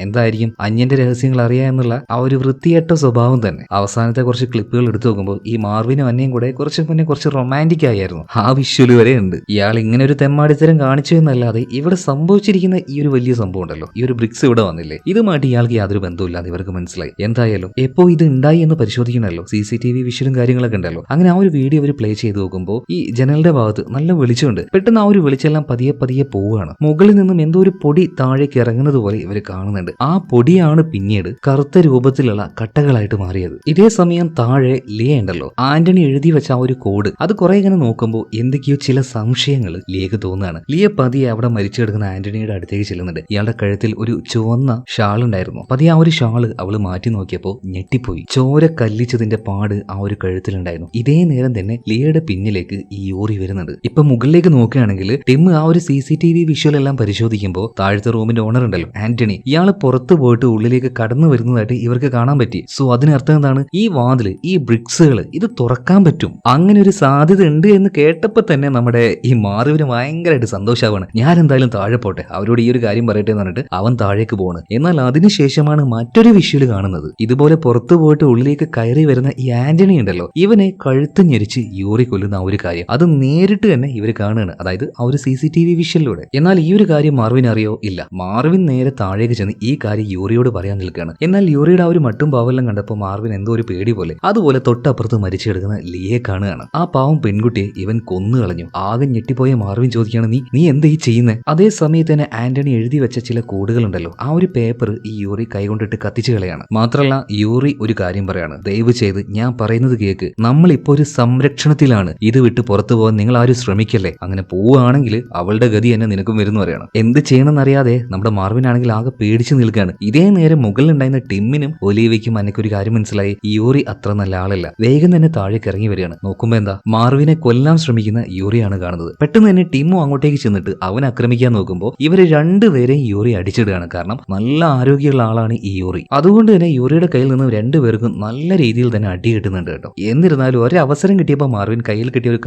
എന്തായിരിക്കും, അന്യന്റെ രഹസ്യങ്ങൾ അറിയാമെന്നുള്ള ആ ഒരു വൃത്തികെട്ട സ്വഭാവം തന്നെ. അവസാനത്തെ കുറച്ച് ക്ലിപ്പുകൾ എടുത്തു നോക്കുമ്പോൾ ഈ മാർവിനും അന്നയും കൂടെ കുറച്ച് മുന്നേ മുന്നേ കുറച്ച് റൊമാൻറ്റിക് ആയിരുന്നു. ആ വിഷ്വല് വരെ ഉണ്ട്. ഇയാൾ ഇങ്ങനെ ഒരു തെമ്മാടിത്തരം കാണിച്ചു എന്നല്ലാതെ ഇവിടെ സംഭവിച്ചിരിക്കുന്ന ഈ ഒരു വലിയ സംഭവം ഉണ്ടല്ലോ, ഈ ഒരു ബ്രിക്സ് ഇവിടെ വന്നില്ലേ, ഇതുമായിട്ട് ഇയാൾക്ക് യാതൊരു ബന്ധമില്ലാതെ ഇവർക്ക് മനസ്സിലായി. എന്തായാലും എപ്പോ ഇത് ഉണ്ടായി എന്ന് പരിശോധിക്കണമല്ലോ, CCTV വിഷ്വലും കാര്യങ്ങളൊക്കെ ഉണ്ടല്ലോ. അങ്ങനെ ആ ഒരു വീഡിയോ അവർ പ്ലേ ചെയ്ത് നോക്കുമ്പോൾ ഈ ജനലിന്റെ ഭാഗത്ത് നല്ല വെളിച്ചമുണ്ട്. പെട്ടെന്ന് ആ ഒരു വെളിച്ചെല്ലാം പതിയെ പതിയെ പോവുകയാണ്. മുകളിൽ നിന്നും എന്തോ ഒരു പൊടി താഴേക്ക് ഇറങ്ങുന്നത് പോലെ ഇവർ കാണുന്നുണ്ട്. ആ പൊടിയാണ് പിന്നീട് കറുത്ത രൂപത്തിലുള്ള കട്ടകളായിട്ട് മാറിയത്. ഇതേ സമയം താഴെ ലിയ ഉണ്ടല്ലോ, ആന്റണി എഴുതി വെച്ച ആ ഒരു കോഡ് അത് കുറെ ഇങ്ങനെ നോക്കുമ്പോൾ എന്തൊക്കെയോ ചില സംശയങ്ങൾ ലിയക്ക് തോന്നുകയാണ്. ലിയ പതിയെ അവിടെ മരിച്ചു കിടക്കുന്ന ആന്റണിയുടെ അടുത്തേക്ക് ചെല്ലുന്നുണ്ട്. ഇയാളുടെ കഴുത്തിൽ ഒരു ചുവന്ന ഷാൾ ഉണ്ടായിരുന്നു. പതിയെ ആ ഒരു ഷാള് അവള് മാറ്റി നോക്കിയപ്പോൾ ഞെട്ടിപ്പോയി. ചോര കല്ലിച്ചതിന്റെ പാട് ആ ഒരു കഴുത്തിലുണ്ടായിരുന്നു. ഇതേ നേരം തന്നെ ലിയയുടെ പിന്നിലേക്ക് ഈ യൂറി വരുന്നുണ്ട്. ഇപ്പൊ മുകളിലേക്ക് നോക്കുകയാണെങ്കിൽ ടിം ആ ഒരു CCTV വിഷ്വൽ എല്ലാം പരിശോധിക്കുമ്പോൾ താഴത്തെ റൂമിന്റെ ഓണർ ഉണ്ടല്ലോ ആന്റണി, ഇയാള് പുറത്ത് പോയിട്ട് ഉള്ളിലേക്ക് കടന്നു വരുന്നതായിട്ട് ഇവർക്ക് കാണാൻ പറ്റി. സോ അതിനർത്ഥം എന്താണ്, ഈ വാതില്, ഈ ബ്രിക്സുകൾ ഇത് തുറക്കാൻ പറ്റും. അങ്ങനെ ഒരു സാധ്യത ഉണ്ട് എന്ന് കേട്ടപ്പോൾ തന്നെ നമ്മുടെ ഈ മാറിവിന് ഭയങ്കരമായിട്ട് സന്തോഷമാവാണ്. ഞാൻ എന്തായാലും താഴെ പോട്ടെ, അവരോട് ഈ ഒരു കാര്യം പറയട്ടെ എന്ന് പറഞ്ഞിട്ട് അവൻ താഴേക്ക് പോവാണ്. എന്നാൽ അതിനുശേഷമാണ് മറ്റൊരു വിഷ്വൽ കാണുന്നത്. ഇതുപോലെ പുറത്തു പോയിട്ട് ഉള്ളിലേക്ക് കയറി വരുന്ന ഈ ആന്റണി ഉണ്ടല്ലോ, ഇവനെ കഴുത്ത് ഞെരിച്ച് യൂറി കൊല്ലുന്ന ആ ഒരു കാര്യം അത് നേരിട്ട് തന്നെ ഇവർ കാണുകയാണ്, അതായത് ആ ഒരു CCTV വിഷ്വലിലൂടെ. എന്നാൽ ഈ ഒരു കാര്യം മാർവിൻ അറിയോ? ഇല്ല. മാർവിൻ നേരെ താഴേക്ക് ചെന്ന് ഈ കാര്യം യൂറിയോട് പറയാൻ നിൽക്കുകയാണ്. എന്നാൽ യൂറിയുടെ ആ ഒരു മട്ടും പാവെല്ലാം കണ്ടപ്പോൾ മാർവിൻ എന്തോ ഒരു പേടി പോലെ അതുപോലെ തൊട്ടപ്പുറത്ത് മരിച്ചു കിടക്കുന്ന ലിയെ കാണുകയാണ്. ആ പാവം പെൺകുട്ടിയെ ഇവൻ കൊന്നു കളഞ്ഞു. ആകെ ഞെട്ടിപ്പോയ മാർവിൻ ചോദിക്കുകയാണ്, നീ എന്താ ഈ ചെയ്യുന്നത്? അതേ സമയത്ത് തന്നെ ആന്റണി എഴുതി വെച്ച ചില കോഡുകൾ ഉണ്ടല്ലോ, ആ ഒരു പേപ്പർ ഈ യൂറി കൈകൊണ്ടിട്ട് കത്തിച്ചു കളയാണ്. മാത്രമല്ല യൂറി ഒരു കാര്യം പറയാണ്, ദയവ് ചെയ്ത് ഞാൻ പറയുന്നത് കേക്ക്, നമ്മളിപ്പോ ഒരു സംരക്ഷണത്തിലാണ്, ഇത് വിട്ട് പുറത്തു പോകാൻ നിങ്ങൾ ആരും ശ്രമിക്കല്ലേ. അങ്ങനെ പോവുകയാണെങ്കിൽ അവളുടെ ഗതി തന്നെ നിനക്കും വരുന്നു പറയാണ്. എന്ത് ചെയ്യണമെന്നറിയാതെ നമ്മുടെ മാർവിൻ ആണെങ്കിൽ ആകെ പേടിച്ചു നിൽക്കുകയാണ്. ഇതേ നേരം മുകളിലുണ്ടായിരുന്ന ടിമ്മിനും ഒലീവയ്ക്കും അന്നൊരു കാര്യം മനസ്സിലായി, യൂറി അത്ര നല്ല ആളല്ല. വേഗം തന്നെ താഴേക്ക് ഇറങ്ങി വരികയാണ്. നോക്കുമ്പോ എന്താ, മാർവിനെ കൊല്ലാൻ ശ്രമിക്കുന്ന യൂറിയാണ് കാണുന്നത്. പെട്ടെന്ന് തന്നെ ടിമ്മും അങ്ങോട്ടേക്ക് ചെന്നിട്ട് അവൻ ആക്രമിക്കാൻ നോക്കുമ്പോൾ ഇവര് രണ്ടുപേരെയും യൂറി അടിച്ചിടുകയാണ്. കാരണം നല്ല ആരോഗ്യമുള്ള ആളാണ് ഈ യൂറി. അതുകൊണ്ട് തന്നെ യൂറിയുടെ കയ്യിൽ നിന്ന് രണ്ടുപേർക്കും നല്ല രീതിയിൽ തന്നെ അടി കിട്ടുന്നുണ്ട് കേട്ടോ. എന്നിരുന്നാലും ഒരവസരം കിട്ടിയപ്പോൾ മാർവിൻ കയ്യിൽ കിട്ടിയ ഒരു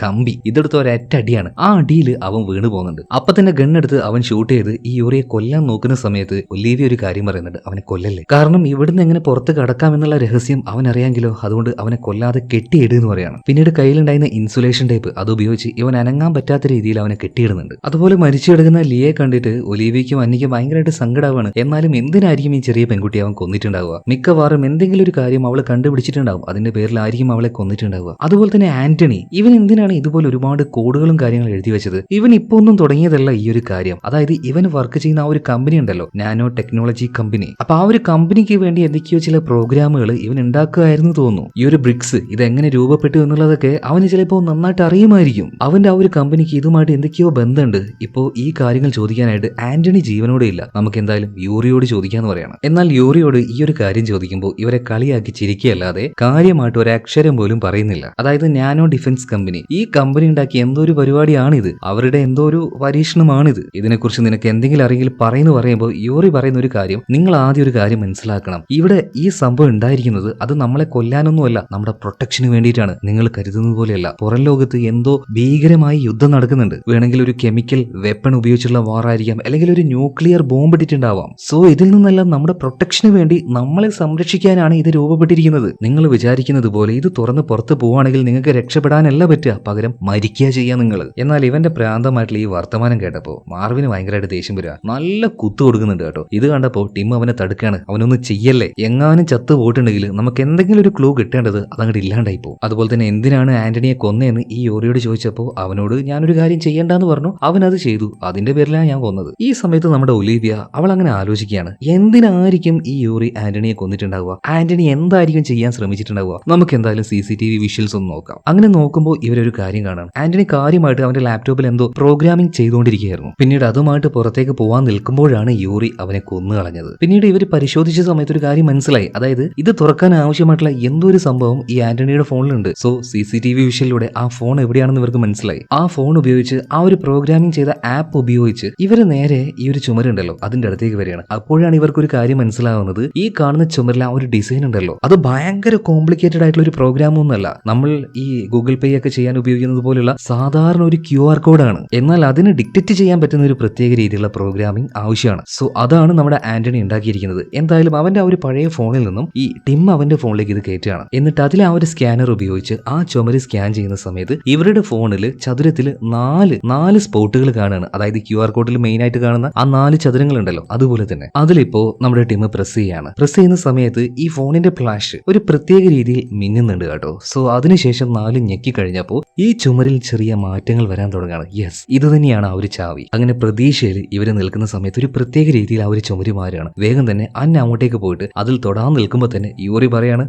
കമ്പി ഇതെടുത്ത് ഒരൊറ്റ അടിയാണ്. ആ അടിയിൽ അവൻ വീണ് പോകുന്നുണ്ട്. അപ്പൊ തന്നെ ഗണ്ണെടുത്ത് അവൻ ഷൂട്ട് ചെയ്ത് ഈ യൂറിയെ കൊല്ലാൻ നോക്കുന്ന സമയത്ത് ഒലീവിയ ഒരു കാര്യം പറയുന്നുണ്ട്, അവനെ കൊല്ലല്ലേ, കാരണം ഇവിടുന്ന് എങ്ങനെ പുറത്ത് കടക്കാം എന്നുള്ള രഹസ്യം അവൻ അറിയാമെങ്കിലോ, അതുകൊണ്ട് അവനെ കൊല്ലാതെ കെട്ടിയിടുന്ന് പറയാണ്. പിന്നീട് കയ്യിലുണ്ടായിരുന്ന ഇൻസുലേഷൻ ടേപ്പ് അത് ഉപയോഗിച്ച് ഇവൻ അനങ്ങാൻ പറ്റാത്ത രീതിയിൽ അവനെ കെട്ടിയിടുന്നുണ്ട്. അതുപോലെ മരിച്ചു കിടക്കുന്ന ലിയെ കണ്ടിട്ട് ഒലീവിയയ്ക്കും അന്നിക്കും ഭയങ്കരമായിട്ട് സങ്കടമാണ്. എന്നാലും എന്തിനായിരിക്കും ഈ ചെറിയ പെൺകുട്ടി അവൻ കൊന്നിട്ടുണ്ടാവുക? മിക്കവാറും എന്തെങ്കിലും ഒരു കാര്യം അവൾ കണ്ടുപിടിച്ചിട്ടുണ്ടാവും, അതിന്റെ പേരിലായിരിക്കും അവളെ കൊന്നിട്ടുണ്ടാവുക. അതുപോലെ തന്നെ ആന്റണി, ഇവൻ എന്തിനാണ് ഇതുപോലെ ഒരുപാട് കോഡുകളും കാര്യങ്ങളും എഴുതി വെച്ചത്? ഇവൻ ഇപ്പൊ ഒന്നും തുടങ്ങിയതല്ല ഈ ഒരു കാര്യം. അതായത് ഇവൻ വർക്ക് ചെയ്യുന്ന ആ ഒരു കമ്പനി ഉണ്ടല്ലോ, നാനോ ടെക്നോളജി കമ്പനി. അപ്പൊ ആ ഒരു കമ്പനിക്ക് വേണ്ടി എന്തൊക്കെയോ ചില പ്രോഗ്രാമുകൾ ഇവൻ ഉണ്ടാക്കുകയായിരുന്നു തോന്നുന്നു. ഈ ഒരു ബ്രിക്സ് ഇത് എങ്ങനെ രൂപപ്പെട്ടു എന്നുള്ളതൊക്കെ അവന് ചിലപ്പോൾ നന്നായിട്ട് അറിയുമായിരിക്കും. അവന്റെ ആ ഒരു കമ്പനിക്ക് ഇതുമായിട്ട് എന്തൊക്കെയോ ബന്ധമുണ്ട്. ഇപ്പോ ഈ കാര്യങ്ങൾ ചോദിക്കാനായിട്ട് ആന്റണി ജീവനോടെ ഇല്ല. നമുക്ക് എന്തായാലും യൂറിയോട് ചോദിക്കാന്ന് പറയണം. എന്നാൽ യൂറിയോട് ഈ ഒരു കാര്യം ചോദിക്കുമ്പോൾ ഇവരെ കളിയാക്കി ചിരിക്കുകയല്ലാതെ കാര്യമായിട്ട് ഒരു അക്ഷരം പോലും പറയുന്നില്ല. അതായത് നാനോ ഡിഫൻസ് കമ്പനി, ഈ കമ്പനി ഉണ്ടാക്കിയ എന്തോ ഒരു പരിപാടിയാണിത്, അവരുടെ എന്തോ ഒരു പരീക്ഷണമാണിത്, ഇതിനെക്കുറിച്ച് നിനക്ക് എന്തെങ്കിലും അറിയെങ്കിൽ പറയുമ്പോൾ യൂറി പറയുന്ന ഒരു കാര്യം, നിങ്ങൾ ആദ്യം ഒരു കാര്യം മനസ്സിലാക്കണം, ഇവിടെ ഈ സംഭവം ഉണ്ടായിരിക്കുന്നത് അത് നമ്മളെ കൊല്ലാനൊന്നുമല്ല, നമ്മുടെ പ്രൊട്ടക്ഷന് വേണ്ടിയിട്ടാണ്. നിങ്ങൾ കരുതുന്നത് പോലെയല്ല. പുറം ലോകത്ത് എന്തോ ഭീകരമായി യുദ്ധം നടക്കുന്നുണ്ട്. വേണമെങ്കിൽ ഒരു കെമിക്കൽ വെപ്പൺ ഉപയോഗിച്ചുള്ള വാറായിരിക്കാം, അല്ലെങ്കിൽ ഒരു ന്യൂക്ലിയർ ബോംബ് ഇട്ടിട്ടുണ്ടാവാം. സോ ഇതിൽ നിന്നെല്ലാം നമ്മുടെ പ്രൊട്ടക്ഷന് വേണ്ടി നമ്മളെ സംരക്ഷിക്കാനാണ് ഇത് രൂപപ്പെട്ടിരിക്കുന്നത്. നിങ്ങൾ വിചാരിക്കുന്നത് പോലെ ഇത് തുറന്ന് പുറത്ത് പോവുകയാണെങ്കിൽ നിങ്ങൾക്ക് രക്ഷപ്പെടാനല്ല പറ്റുക, പകരം മരിക്കുക ചെയ്യാൻ നിങ്ങൾ. എന്നാൽ ഇവന്റെ പ്രാന്തമായിട്ടുള്ള ഈ വർത്തമാനം കേട്ടപ്പോൾ മാർവിന് ഭയങ്കരമായിട്ട് ദേഷ്യം വരിക. നല്ല കുത്തു കൊടുക്കുന്നുണ്ട് കേട്ടോ. ഇത് കണ്ടപ്പോൾ ടിം അവനെ തടുക്കാണ്, അവനൊന്ന് ചെയ്യല്ലേ, എങ്ങാനും ചത്തു പോയിട്ടുണ്ടെങ്കിൽ നമുക്ക് എന്തെങ്കിലും ഒരു ക്ലൂ കിട്ടേണ്ടത് അതങ്ങോട്ട് ഇല്ലാണ്ടായി പോകും. അതുപോലെ തന്നെ എന്തിനാണ് ആന്റണിയെ കൊന്നതെന്ന് ഈ യൂറിയോട് ചോദിച്ചപ്പോൾ അവനോട് ഞാനൊരു കാര്യം ചെയ്യേണ്ടെന്ന് പറഞ്ഞു, അവൻ അത് ചെയ്തു, അതിന്റെ പേരിലാണ് ഞാൻ കൊന്നത്. ഈ സമയത്ത് നമ്മുടെ ഒലീവിയ അവൾ അങ്ങനെ ആലോചിക്കുകയാണ്, എന്തിനായിരിക്കും ഈ യൂറി ആന്റണിയെ കൊന്നിട്ടുണ്ടാവുക? ആന്റണി എന്തായിരിക്കും ചെയ്യാൻ ശ്രമിച്ചിട്ടുണ്ടാവുക? നമുക്ക് എന്തായാലും CCTV വിഷ്വൽസ് ഒന്ന് നോക്കാം. അങ്ങനെ നോക്കുമ്പോൾ ഇവരൊരു കാര്യം കാണാം, ആന്റണി കാര്യമായിട്ട് അവന്റെ ലാപ്ടോപ്പിൽ എന്തോ പ്രോഗ്രാമിംഗ് ചെയ്തുകൊണ്ടിരിക്കുകയായിരുന്നു. പിന്നീട് അതുമായിട്ട് പുറത്തേക്ക് പോകാൻ നിൽക്കുമ്പോഴാണ് യൂറി അവനെ കൊന്നു കളഞ്ഞത്. പിന്നീട് ഇവർ പരിശോധിച്ച സമയത്ത് ഒരു കാര്യം മനസ്സിലായി, അതായത് ഇത് തുറക്കാൻ ആവശ്യമായിട്ടുള്ള എന്തോ ഒരു സംഭവം ഈ ആന്റണിയുടെ ഫോണിലുണ്ട്. സോ CCTV വിഷ്വലിലൂടെ ആ ഫോൺ എവിടെയാണെന്ന് ഇവർക്ക് മനസ്സിലായി. ആ ഫോൺ ഉപയോഗിച്ച് ആ ഒരു പ്രോഗ്രാമിംഗ് ചെയ്ത ആപ്പ് ഉപയോഗിച്ച് ഇവര് നേരെ ഈ ഒരു ചുമരുണ്ടല്ലോ അതിന്റെ അടുത്തേക്ക് വരികയാണ്. അപ്പോഴാണ് ഇവർക്കൊരു കാര്യം മനസ്സിലാവുന്നത്, ഈ കാണുന്ന ചുമരിൽ ആ ഒരു ഡിസൈൻ ഉണ്ടല്ലോ അത് ഭയങ്കര കോംപ്ലിക്കേറ്റഡ് ആയിട്ടുള്ള ഒരു പ്രോഗ്രാം ഒന്നല്ല, നമ്മൾ ഈ ഗൂഗിൾ പേ ഒക്കെ ചെയ്യാൻ ഉപയോഗിക്കുന്നത് പോലുള്ള സാധാരണ ഒരു QR കോഡാണ്. എന്നാൽ അതിന് ഡിക്റ്റേറ്റ് ചെയ്യാൻ പറ്റുന്ന ഒരു പ്രത്യേക രീതിയിലുള്ള പ്രോഗ്രാമിംഗ് ആവശ്യമാണ്. സോ അതാണ് നമ്മുടെ ആന്റണി ഉണ്ടാക്കിയിരിക്കുന്നത്. എന്തായാലും അവന്റെ ആ ഒരു പഴയ ഫോണിൽ നിന്നും ഈ ടിം അവന്റെ ഫോണിലേക്ക് ഇത് കയറ്റുകയാണ്. എന്നിട്ട് അതിൽ ആ ഒരു സ്കാനർ ഉപയോഗിച്ച് ആ ചുമര് സ്കാൻ ചെയ്യുന്ന സമയത്ത് ഇവരുടെ ഫോണിൽ ചതുരത്തിൽ നാല് സ്പോട്ടുകൾ കാണുകയാണ്. അതായത് QR കോഡിൽ മെയിൻ ആയിട്ട് കാണുന്ന ആ 4 ചതുരങ്ങൾ ഉണ്ടല്ലോ, അതുപോലെ തന്നെ അതിലിപ്പോ നമ്മുടെ ടീം പ്രസ് ചെയ്യാണ്. പ്രസ് ചെയ്യുന്ന സമയത്ത് ഈ ഫോണിന്റെ ഫ്ലാഷ് ഒരു പ്രത്യേക രീതിയിൽ മിന്നുന്നുണ്ട് കേട്ടോ. സോ അതിനുശേഷം 4 ഞെക്കി കഴിഞ്ഞപ്പോൾ ഈ ചുമരിൽ ചെറിയ മാറ്റങ്ങൾ വരാൻ തുടങ്ങുകയാണ്. യെസ്, ഇത് തന്നെയാണ് ആ ഒരു ചാവി. അങ്ങനെ പ്രതീക്ഷയിൽ ഇവര് നിൽക്കുന്ന സമയത്ത് ഒരു പ്രത്യേക രീതിയിൽ ആ ഒരു ചുമര് മാറുകയാണ്. വേഗം തന്നെ അങ്ങോട്ടേക്ക് പോയിട്ട് അതിൽ തൊടാൻ നിൽക്കുമ്പോൾ തന്നെ യൂറി പറയാണ്,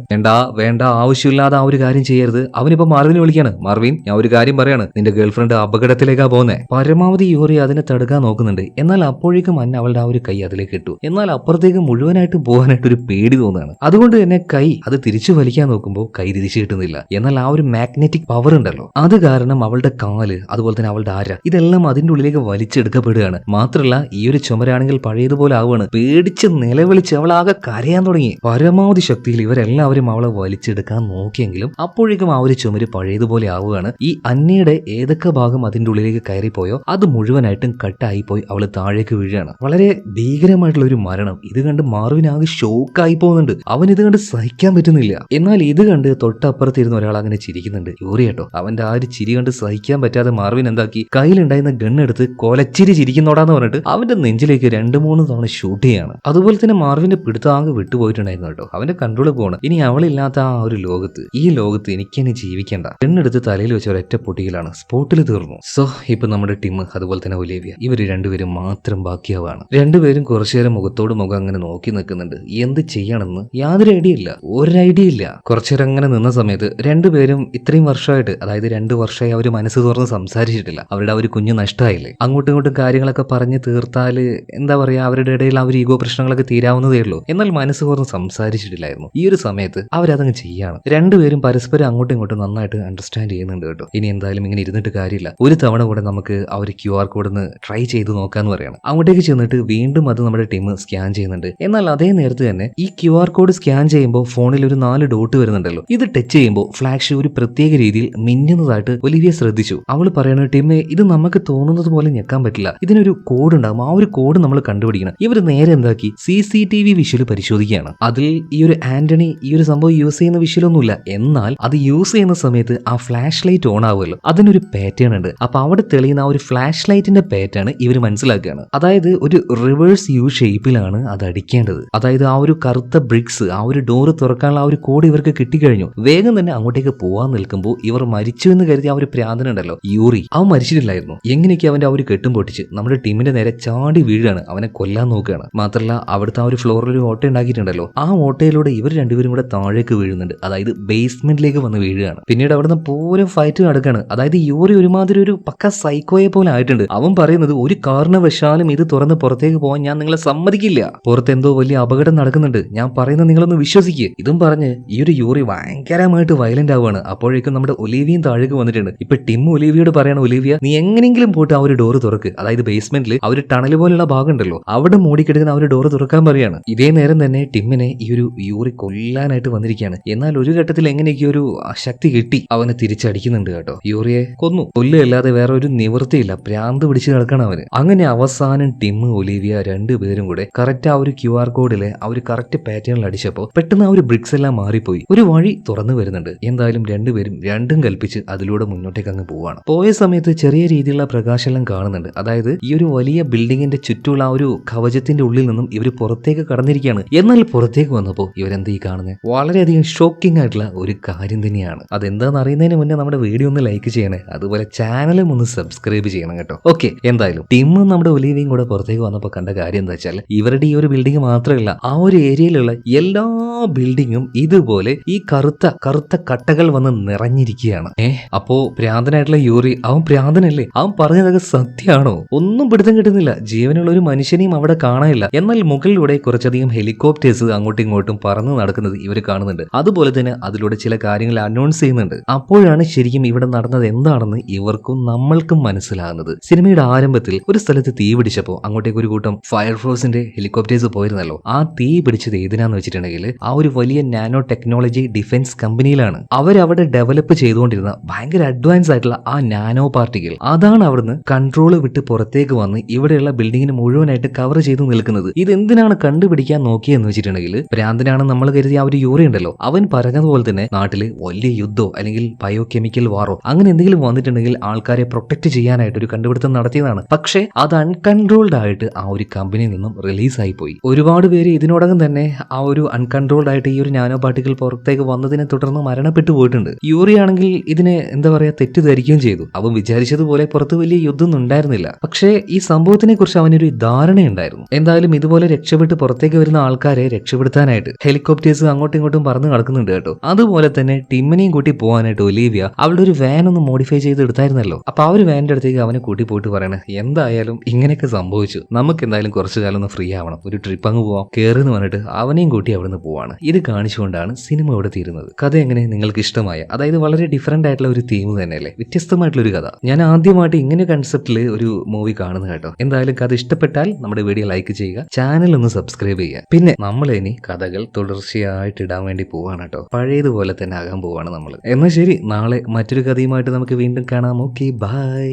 വേണ്ട ആവശ്യമില്ലാതെ ആ ഒരു കാര്യം ചെയ്യരുത്. അവനിപ്പോ മാർവിനെ വിളിക്കാണ്. മാർവിൻ, ഞാൻ ഒരു കാര്യം പറയാണ്, നിന്റെ ഗേൾഫ്രണ്ട് അപകടത്തിലേക്കാ പോകുന്നത്. പരമാവധി യൂറി അതിനെ തടുക്കാൻ നോക്കുന്നുണ്ട്. എന്നാൽ അപ്പോഴേക്കും അവളുടെ ആ ഒരു കൈ അതിലേക്ക് ഇട്ടു. എന്നാൽ അപ്പുറത്തേക്ക് മുഴുവനായിട്ട് പോകാനായിട്ട് ഒരു പേടി തോന്നുകയാണ്. അതുകൊണ്ട് തന്നെ കൈ അത് തിരിച്ചു വലിക്കാൻ നോക്കുമ്പോൾ കൈ തിരിച്ചു കിട്ടുന്നില്ല. എന്നാൽ ആ ഒരു മാഗ്നറ്റിക് പവർ ഉണ്ടല്ലോ, അത് കാരണം അവളുടെ കാല് അതുപോലെ തന്നെ അവളുടെ ആര ഇതെല്ലാം അതിന്റെ ഉള്ളിലേക്ക് വലിച്ചെടുക്കപ്പെടുകയാണ്. മാത്രമല്ല ഈ ഒരു ചുമരാണെങ്കിൽ പഴയതുപോലെ ആവുകയാണ്. പേടിച്ച് നിലവിളിച്ച് അവൾ ആകെ കരയാൻ തുടങ്ങി. പരമാവധി ശക്തിയിൽ ഇവരെല്ലാവരും അവളെ വലിച്ചെടുക്കാൻ നോക്കിയെങ്കിലും അപ്പോഴേക്കും ആ ഒരു ചുമര് പഴയതുപോലെ ആവുകയാണ്. ഈ അന്നയുടെ ഏതൊക്കെ ഭാഗം അതിന്റെ ഉള്ളിലേക്ക് കയറിപ്പോയോ അത് മുഴുവനായിട്ടും കട്ടായി പോയി അവള് താഴേക്ക് വീഴുകയാണ്. വളരെ ഭീകരമായിട്ടുള്ള ഒരു മരണം. ഇത് കണ്ട് മാർവിൻ ആകെ ഷോക്കായി പോകുന്നുണ്ട്. അവൻ ഇത് കണ്ട് സഹിക്കാൻ പറ്റുന്നില്ല. എന്നാൽ ഇത് കണ്ട് തൊട്ടപ്പുറത്തിരുന്ന ഒരാൾ അങ്ങനെ ചിരിക്കുന്നുണ്ട്. യൂറി കേട്ടോ, അവന്റെ ആ ഒരു ചിരി കണ്ട് സഹിക്കാൻ പറ്റാതെ മാർവിൻ എന്താക്കി, കയ്യിലുണ്ടായിരുന്ന ഗണ്ണെടുത്ത് കൊലച്ചിരി ചിരിക്കുന്നോടാന്ന് പറഞ്ഞിട്ട് അവന്റെ നെഞ്ചിലേക്ക് 2-3 തവണ ഷൂട്ട് ചെയ്യാണ്. അതുപോലെ തന്നെ മാർവിന്റെ പിടുത്തം ആകെ വിട്ടുപോയിട്ടുണ്ടായിരുന്നു കേട്ടോ. അവന്റെ കൺട്രോൾ പോകണം. ഇനി അവളില്ലാത്ത ആ ഒരു ലോകത്ത്, ഈ ലോകത്ത് എനിക്കെന്നെ ജീവിക്കേണ്ട. ഗണ്ണെടുത്ത് തലയിൽ വെച്ച ഒരൊറ്റ പൊട്ടിയിലാണ്, സ്പോട്ടിൽ തീർന്നു. സോ ഇപ്പൊ നമ്മുടെ ടീം അതുപോലെ തന്നെ ഒലിവിയ, ഇവര് രണ്ടുപേരും മാത്രം ബാക്കിയാവാണ്. രണ്ടുപേരും കുറച്ചുനേരം മുഖത്തോട് മുഖം അങ്ങനെ നോക്കി നിൽക്കുന്നുണ്ട്. എന്ത് ചെയ്യണമെന്ന് യാതൊരു ഐഡിയ ഇല്ല, ഒരു ഐഡിയ ഇല്ല. കുറച്ചുനേരം അങ്ങനെ നിന്ന സമയത്ത് രണ്ടുപേരും ഇത്രയും വർഷമായിട്ട്, അതായത് 2 വർഷമായി അവർ മനസ്സ് തുറന്ന് സംസാരിച്ചിട്ടില്ല. അവരുടെ ആ ഒരു കുഞ്ഞു നഷ്ടമായില്ലേ. അങ്ങോട്ടും ഇങ്ങോട്ടും കാര്യങ്ങളൊക്കെ പറഞ്ഞ് തീർത്താല് എന്താ പറയാ, അവരുടെ ഇടയിൽ ആ ഒരു ഈഗോ പ്രശ്നങ്ങളൊക്കെ തീരാവുന്നതേ ഉള്ളൂ. എന്നാൽ മനസ്സ് തുറന്ന് സംസാരിച്ചിട്ടില്ലായിരുന്നു. ഈ ഒരു സമയത്ത് അവരതങ്ങ് ചെയ്യാണ്. രണ്ടുപേരും പരസ്പരം അങ്ങോട്ടും ഇങ്ങോട്ടും നന്നായിട്ട് അണ്ടർസ്റ്റാൻഡ് ചെയ്യുന്നുണ്ട് കേട്ടോ. ഇനി എന്തായാലും ഇങ്ങനെ ഇരുന്നിട്ട് കാര്യമില്ല. ഒരു തവണ കൂടെ നമുക്ക് ആ ഒരു QR കോഡ് ഒന്ന് ട്രൈ ചെയ്ത് നോക്കാന്ന് പറയണം. അങ്ങോട്ടേക്ക് ചെന്നിട്ട് വീണ്ടും അത് നമ്മുടെ ടീം സ്കാൻ ചെയ്യുന്നുണ്ട്. എന്നാൽ അതേ നേരത്ത് തന്നെ ഈ QR കോഡ് സ്കാൻ ചെയ്യുമ്പോൾ ഫോണിൽ ഒരു 4 ഡോട്ട് വരുന്നുണ്ടല്ലോ. ഇത് ടച്ച് ചെയ്യുമ്പോൾ ഫ്ലാഷ് ഒരു പ്രത്യേക രീതിയിൽ മിന്നുന്നതായിട്ട് ഒലിവിയ ശ്രദ്ധിച്ചു. അവൾ പറയണ, ടീമേ, ഇത് നമുക്ക് തോന്നുന്നത് പോലെ ഞെക്കാൻ പറ്റില്ല. ഇതിനൊരു കോഡ് ഉണ്ടാകും. ആ ഒരു കോഡ് നമ്മൾ കണ്ടുപിടിക്കണം. ഇവർ നേരെ എന്താക്കി CCTV വിഷ്വൽ പരിശോധിക്കുകയാണ്. അതിൽ ഈ ഒരു ആന്റണി ഈ ഒരു സംഭവം യൂസ് ചെയ്യുന്ന വിഷ്വലൊന്നുമില്ല. എന്നാൽ അത് യൂസ് ചെയ്യുന്ന സമയത്ത് ആ ഫ്ലാഷ് ലൈറ്റ് ഓൺ ആവുമല്ലോ, അതിനൊരു പാറ്റേൺ ഉണ്ട്. അപ്പൊ അവിടെ തെളിയുന്ന ആ ഒരു ഫ്ലാഷ് ലൈറ്റിന്റെ പാറ്റേൺ ഇവർ മനസ്സിലാക്കുകയാണ്. അതായത് ഒരു റിവേഴ്സ് യു ഷേപ്പിലാണ് അത് അടിക്കേണ്ടത്. അതായത് ആ ഒരു കറുത്ത ബ്രിക്സ്, ആ ഒരു ഡോറ് തുറക്കാനുള്ള ആ ഒരു കോഡ് ഇവർക്ക് കിട്ടിക്കഴിഞ്ഞു. വേഗം തന്നെ അങ്ങോട്ടേക്ക് പോവാൻ നിൽക്കുമ്പോൾ ഇവർ മരിച്ചു എന്ന് കരുതി ആ ഒരു പ്രാന്തനുണ്ടല്ലോ യൂറി, അവൻ മരിച്ചിട്ടില്ലായിരുന്നു. എങ്ങനെയൊക്കെ അവന്റെ ആ ഒരു കെട്ടും പൊട്ടിച്ച് നമ്മുടെ ടീമിന്റെ നേരെ ചാടി വീഴാണ്. അവനെ കൊല്ലാൻ നോക്കുകയാണ്. മാത്രമല്ല അവിടുത്തെ ആ ഒരു ഫ്ലോറിൽ ഒരു ഓട്ട ഉണ്ടാക്കിയിട്ടുണ്ടല്ലോ, ആ ഓട്ടയിലൂടെ ഇവർ രണ്ടുപേരും കൂടെ താഴേക്ക് വീഴുന്നുണ്ട്. അതായത് ബേസ്മെന്റിലേക്ക് വന്ന് വീഴുകയാണ്. പിന്നീട് അവിടുന്ന് പൂരം ഫൈറ്റ് നടക്കുകയാണ്. അതായത് യൂറി ഒരുമാതിരി ഒരു പക്ക സൈക്കോയെ പോലെ ആയിട്ടുണ്ട്. അവൻ പറയുന്നത്, ഒരു കാരണവശാലും ഇത് തുറന്ന് പുറത്തേക്ക് പോകാൻ ഞാൻ നിങ്ങളെ സമ്മതിക്കില്ല. പുറത്ത് എന്തോ വലിയ അപകടം നടക്കുന്നുണ്ട്, ഞാൻ പറയുന്നത് നിങ്ങളൊന്ന് വിശ്വസിക്കുക. ഇതും പറഞ്ഞ് ഈ ഒരു യൂറി ഭയങ്കരമായിട്ട് വയലന്റ് ആവുകയാണ്. അപ്പോഴേക്കും നമ്മുടെ ഒലിവിയും താഴേക്ക് വന്നിട്ടുണ്ട്. ഇപ്പൊ ടിം ഒലിവിയോട് പറയാണ്, ഒലിവിയ, നീ എങ്ങനെയെങ്കിലും പോയിട്ട് ആ ഒരു ഡോറ് തുറക്ക്. അതായത് ബേസ്മെന്റിൽ ആ ഒരു ടണൽ പോലുള്ള ഭാഗം ഉണ്ടല്ലോ, അവിടെ മൂടിക്കിടക്കുന്ന ആ ഒരു ഡോറ് തുറക്കാൻ പറയാണ്. ഇതേ നേരം തന്നെ ടിമ്മിനെ ഈ ഒരു യൂറി കൊല്ലാനായിട്ട് വന്നിരിക്കുകയാണ്. എന്നാൽ ഒരു ഘട്ടത്തിൽ എങ്ങനെയൊക്കെ ഒരു ശക്തി കിട്ടി അവനെ തിരിച്ചടിക്കുന്നുണ്ട് കേട്ടോ. യൂറിയെ കൊല്ലുകയല്ലാതെ വേറെ ഒരു നിവൃത്തിയില്ല, ഭ്രാന്ത് പിടിച്ച് കിടക്കണം അവന്. അങ്ങനെ അവസാനം ടിം ഒലിവിയ രണ്ടുപേരും കൂടെ കറക്റ്റ് ആ ഒരു QR കോഡിലെ ആ ഒരു കറക്റ്റ് പാറ്റേണിൽ അടിച്ചപ്പോൾ പെട്ടെന്ന് ആ ഒരു ബ്രിക്സ് എല്ലാം മാറിപ്പോയി. ഒരു വഴി തുറന്നു വരുന്നുണ്ട്. എന്തായാലും രണ്ടുപേരും രണ്ടും കൽപ്പിച്ച് അതിലൂടെ മുന്നോട്ടേക്ക് അങ്ങ് പോവാണ്. പോയ സമയത്ത് ചെറിയ രീതിയിലുള്ള പ്രകാശമെല്ലാം കാണുന്നുണ്ട്. അതായത് ഈ ഒരു വലിയ ബിൽഡിങ്ങിന്റെ ചുറ്റുമുള്ള ആ ഒരു കവചത്തിന്റെ ഉള്ളിൽ നിന്നും ഇവർ പുറത്തേക്ക് കടന്നിരിക്കുകയാണ്. എന്നാൽ പുറത്തേക്ക് വന്നപ്പോൾ ഇവരെന്താ ഈ കാണുന്നത്? വളരെയധികം ഷോക്കിംഗ് ആയിട്ടുള്ള ഒരു കാര്യം തന്നെയാണ്. അതെന്താണെന്ന് അറിയുന്നതിന് മുന്നേ നമ്മുടെ വീഡിയോ ഒന്ന് ലൈക്ക് ചെയ്യണേ, അതുപോലെ ചാനലും ഒന്ന് സബ്സ്ക്രൈബ് ചെയ്യണം കേട്ടോ. ഓക്കെ, എന്തായാലും ടിമ്മും നമ്മുടെ ഒലിവിയും കൂടെ പുറത്തേക്ക് വന്നപ്പോൾ കണ്ട കാര്യം എന്താ വെച്ചാൽ, ഇവരുടെ ഈ ഒരു ബിൽഡിംഗ് മാത്രമല്ല, ആ ഒരു ഏരിയയിലുള്ള എല്ലാ ബിൽഡിങ്ങും ഇതുപോലെ ഈ കറുത്ത കട്ടകൾ വന്ന് നിറഞ്ഞിരിക്കുകയാണ്. അപ്പോ ഭ്രാന്തനായിട്ടുള്ള യൂറി, അവൻ ഭ്രാന്തനല്ലേ? അവൻ പറഞ്ഞതൊക്കെ സത്യമാണോ? ഒന്നും പിടുത്തം കിട്ടുന്നില്ല. ജീവനുള്ള ഒരു മനുഷ്യനെയും അവിടെ കാണാനില്ല. എന്നാൽ മുകളിലൂടെ കുറച്ചധികം ഹെലികോപ്റ്റേഴ്സ് അങ്ങോട്ടും ഇങ്ങോട്ടും പറന്ന് നടക്കുന്നത് ഇവർ കാണുന്നുണ്ട്. അതുപോലെ തന്നെ അതിലൂടെ ചില കാര്യങ്ങൾ അനൗൺസ് ചെയ്യുന്നുണ്ട്. അപ്പോഴാണ് ശരിക്കും ഇവിടെ നടന്നത് എന്താണെന്ന് ഇവർക്കും നമ്മൾക്കും മനസ്സിലാകുന്നത്. സിനിമയുടെ ആരംഭത്തിൽ ഒരു സ്ഥലത്ത് തീ പിടിച്ചപ്പോൾ അങ്ങോട്ടേക്ക് ഒരു കൂട്ടം ഫയർഫോഴ്സിന്റെ ഹെലികോപ്റ്റേഴ്സ് പോയിരുന്നല്ലോ. ആ തീ പിടിച്ചത് ഏതിനാന്ന് വെച്ചിട്ടുണ്ടെങ്കിൽ ആ ഒരു വലിയ നാനോ ടെക്നോളജി ഡിഫൻസ് കമ്പനിയിലാണ്. അവരവിടെ ഡെവലപ്പ് ചെയ്തുകൊണ്ടിരുന്ന ഭയങ്കര അഡ്വാൻസ് ആയിട്ടുള്ള ആ നാനോ പാർട്ടികൾ, അതാണ് അവിടുന്ന് കൺട്രോൾ വിട്ട് പുറത്തേക്ക് വന്ന് ഇവിടെയുള്ള ബിൽഡിങ്ങിന് മുഴുവനായിട്ട് കവർ ചെയ്ത് നിൽക്കുന്നത്. ഇതെന്തിനാണ് കണ്ടുപിടിക്കാൻ നോക്കിയെന്ന് വെച്ചിട്ടുണ്ടെങ്കിൽ, ഭ്രാന്തനാണ് നമ്മൾ കരുതിയ ആ ഒരു യൂറി ഉണ്ടല്ലോ, അവൻ പറഞ്ഞതുപോലെ തന്നെ നാട്ടിൽ വലിയ യുദ്ധമോ അല്ലെങ്കിൽ ബയോ കെമിക്കൽ വാറോ അങ്ങനെ എന്തെങ്കിലും വന്നിട്ടുണ്ടെങ്കിൽ ആൾക്കാരെ പ്രൊട്ടക്ട് ചെയ്യാനായിട്ട് ഒരു കണ്ടുപിടുത്തം നടത്തിയതാണ്. പക്ഷേ അത് അൺകൺട്രോൾഡ് ആയിട്ട് ആ ഒരു കമ്പനിയിൽ നിന്നും റിലീസായി പോയി. ഒരുപാട് പേര് ഇതിനോടകം തന്നെ ആ ഒരു അൺകൺട്രോൾഡ് ആയിട്ട് ഈ ഒരു നാനോ പാർട്ടിക്കിൾ പുറത്തേക്ക് വന്നതിനെ തുടർന്ന് മരണപ്പെട്ടു പോയിട്ടുണ്ട്. യൂറി ആണെങ്കിൽ ഇതിനെ എന്താ പറയാ തെറ്റിദ്ധരിക്കുകയും ചെയ്തു. അവൻ വിചാരിച്ചതുപോലെ പുറത്ത് വലിയ യുദ്ധമൊന്നും ഉണ്ടായിരുന്നില്ല. പക്ഷേ ഈ സംഭവത്തിനെ കുറിച്ച് അവനൊരു ധാരണയുണ്ടായിരുന്നു. എന്തായാലും ഇതുപോലെ രക്ഷപ്പെട്ട് പുറത്തേക്ക് വരുന്ന ആൾക്കാരെ രക്ഷപ്പെടുത്താനായിട്ട് ഹെലികോപ്റ്റേഴ്സ് അങ്ങോട്ടും ഇങ്ങോട്ടും പറന്ന് നടക്കുന്നുണ്ട് കേട്ടോ. അതുപോലെ തന്നെ ടിമ്മിനെയും കൂട്ടി പോകാനായിട്ട് ഒലീവിയ അവളുടെ ഒരു വാൻ ഒന്ന് മോഡിഫൈ ചെയ്ത് എടുത്തായിരുന്നല്ലോ. അപ്പൊ ആ ഒരു വാനിന്റെ അടുത്തേക്ക് അവനെ കൂട്ടി പോയിട്ട് പറയണേ, എന്തായാലും ഇങ്ങനെയൊക്കെ സംഭവിച്ചു, നമുക്ക് എന്തായാലും കുറച്ചു കാലം ഒന്ന് ഫ്രീ ആവണം, ഒരു ട്രിപ്പ് അങ്ങ് പോവാം കയറിന്ന് പറഞ്ഞിട്ട് അവനെയും കൂട്ടി അവിടുന്ന് പോവാണ്. ഇത് കാണിച്ചുകൊണ്ടാണ് സിനിമ ഇവിടെ തീരുന്നത്. കഥ എങ്ങനെ നിങ്ങൾക്ക് ഇഷ്ടമായ? അതായത് വളരെ ഡിഫറെന്റ് ആയിട്ടുള്ള ഒരു തീം തന്നെയല്ലേ, വ്യത്യസ്തമായിട്ടുള്ള ഒരു കഥ. ഞാൻ ആദ്യമായിട്ട് ഇങ്ങനെ കൺസെപ്റ്റിൽ ഒരു മൂവി കാണുന്നത് കേട്ടോ. എന്തായാലും കഥ ഇഷ്ടപ്പെട്ടാൽ നമ്മുടെ വീഡിയോ ലൈക്ക് ചെയ്യുക, ചാനൽ ഒന്ന് സബ്സ്ക്രൈബ് ചെയ്യുക. പിന്നെ നമ്മൾ ഇനി കഥകൾ തുടർച്ചയായിട്ട് ഇടാൻ വേണ്ടി പോവാണ് കേട്ടോ. പഴയതുപോലെ തന്നെ ആകാൻ പോവാണ് നമ്മൾ. എന്നാൽ ശരി, നാളെ മറ്റൊരു കഥയുമായിട്ട് നമുക്ക് വീണ്ടും കാണാം. Okay, by.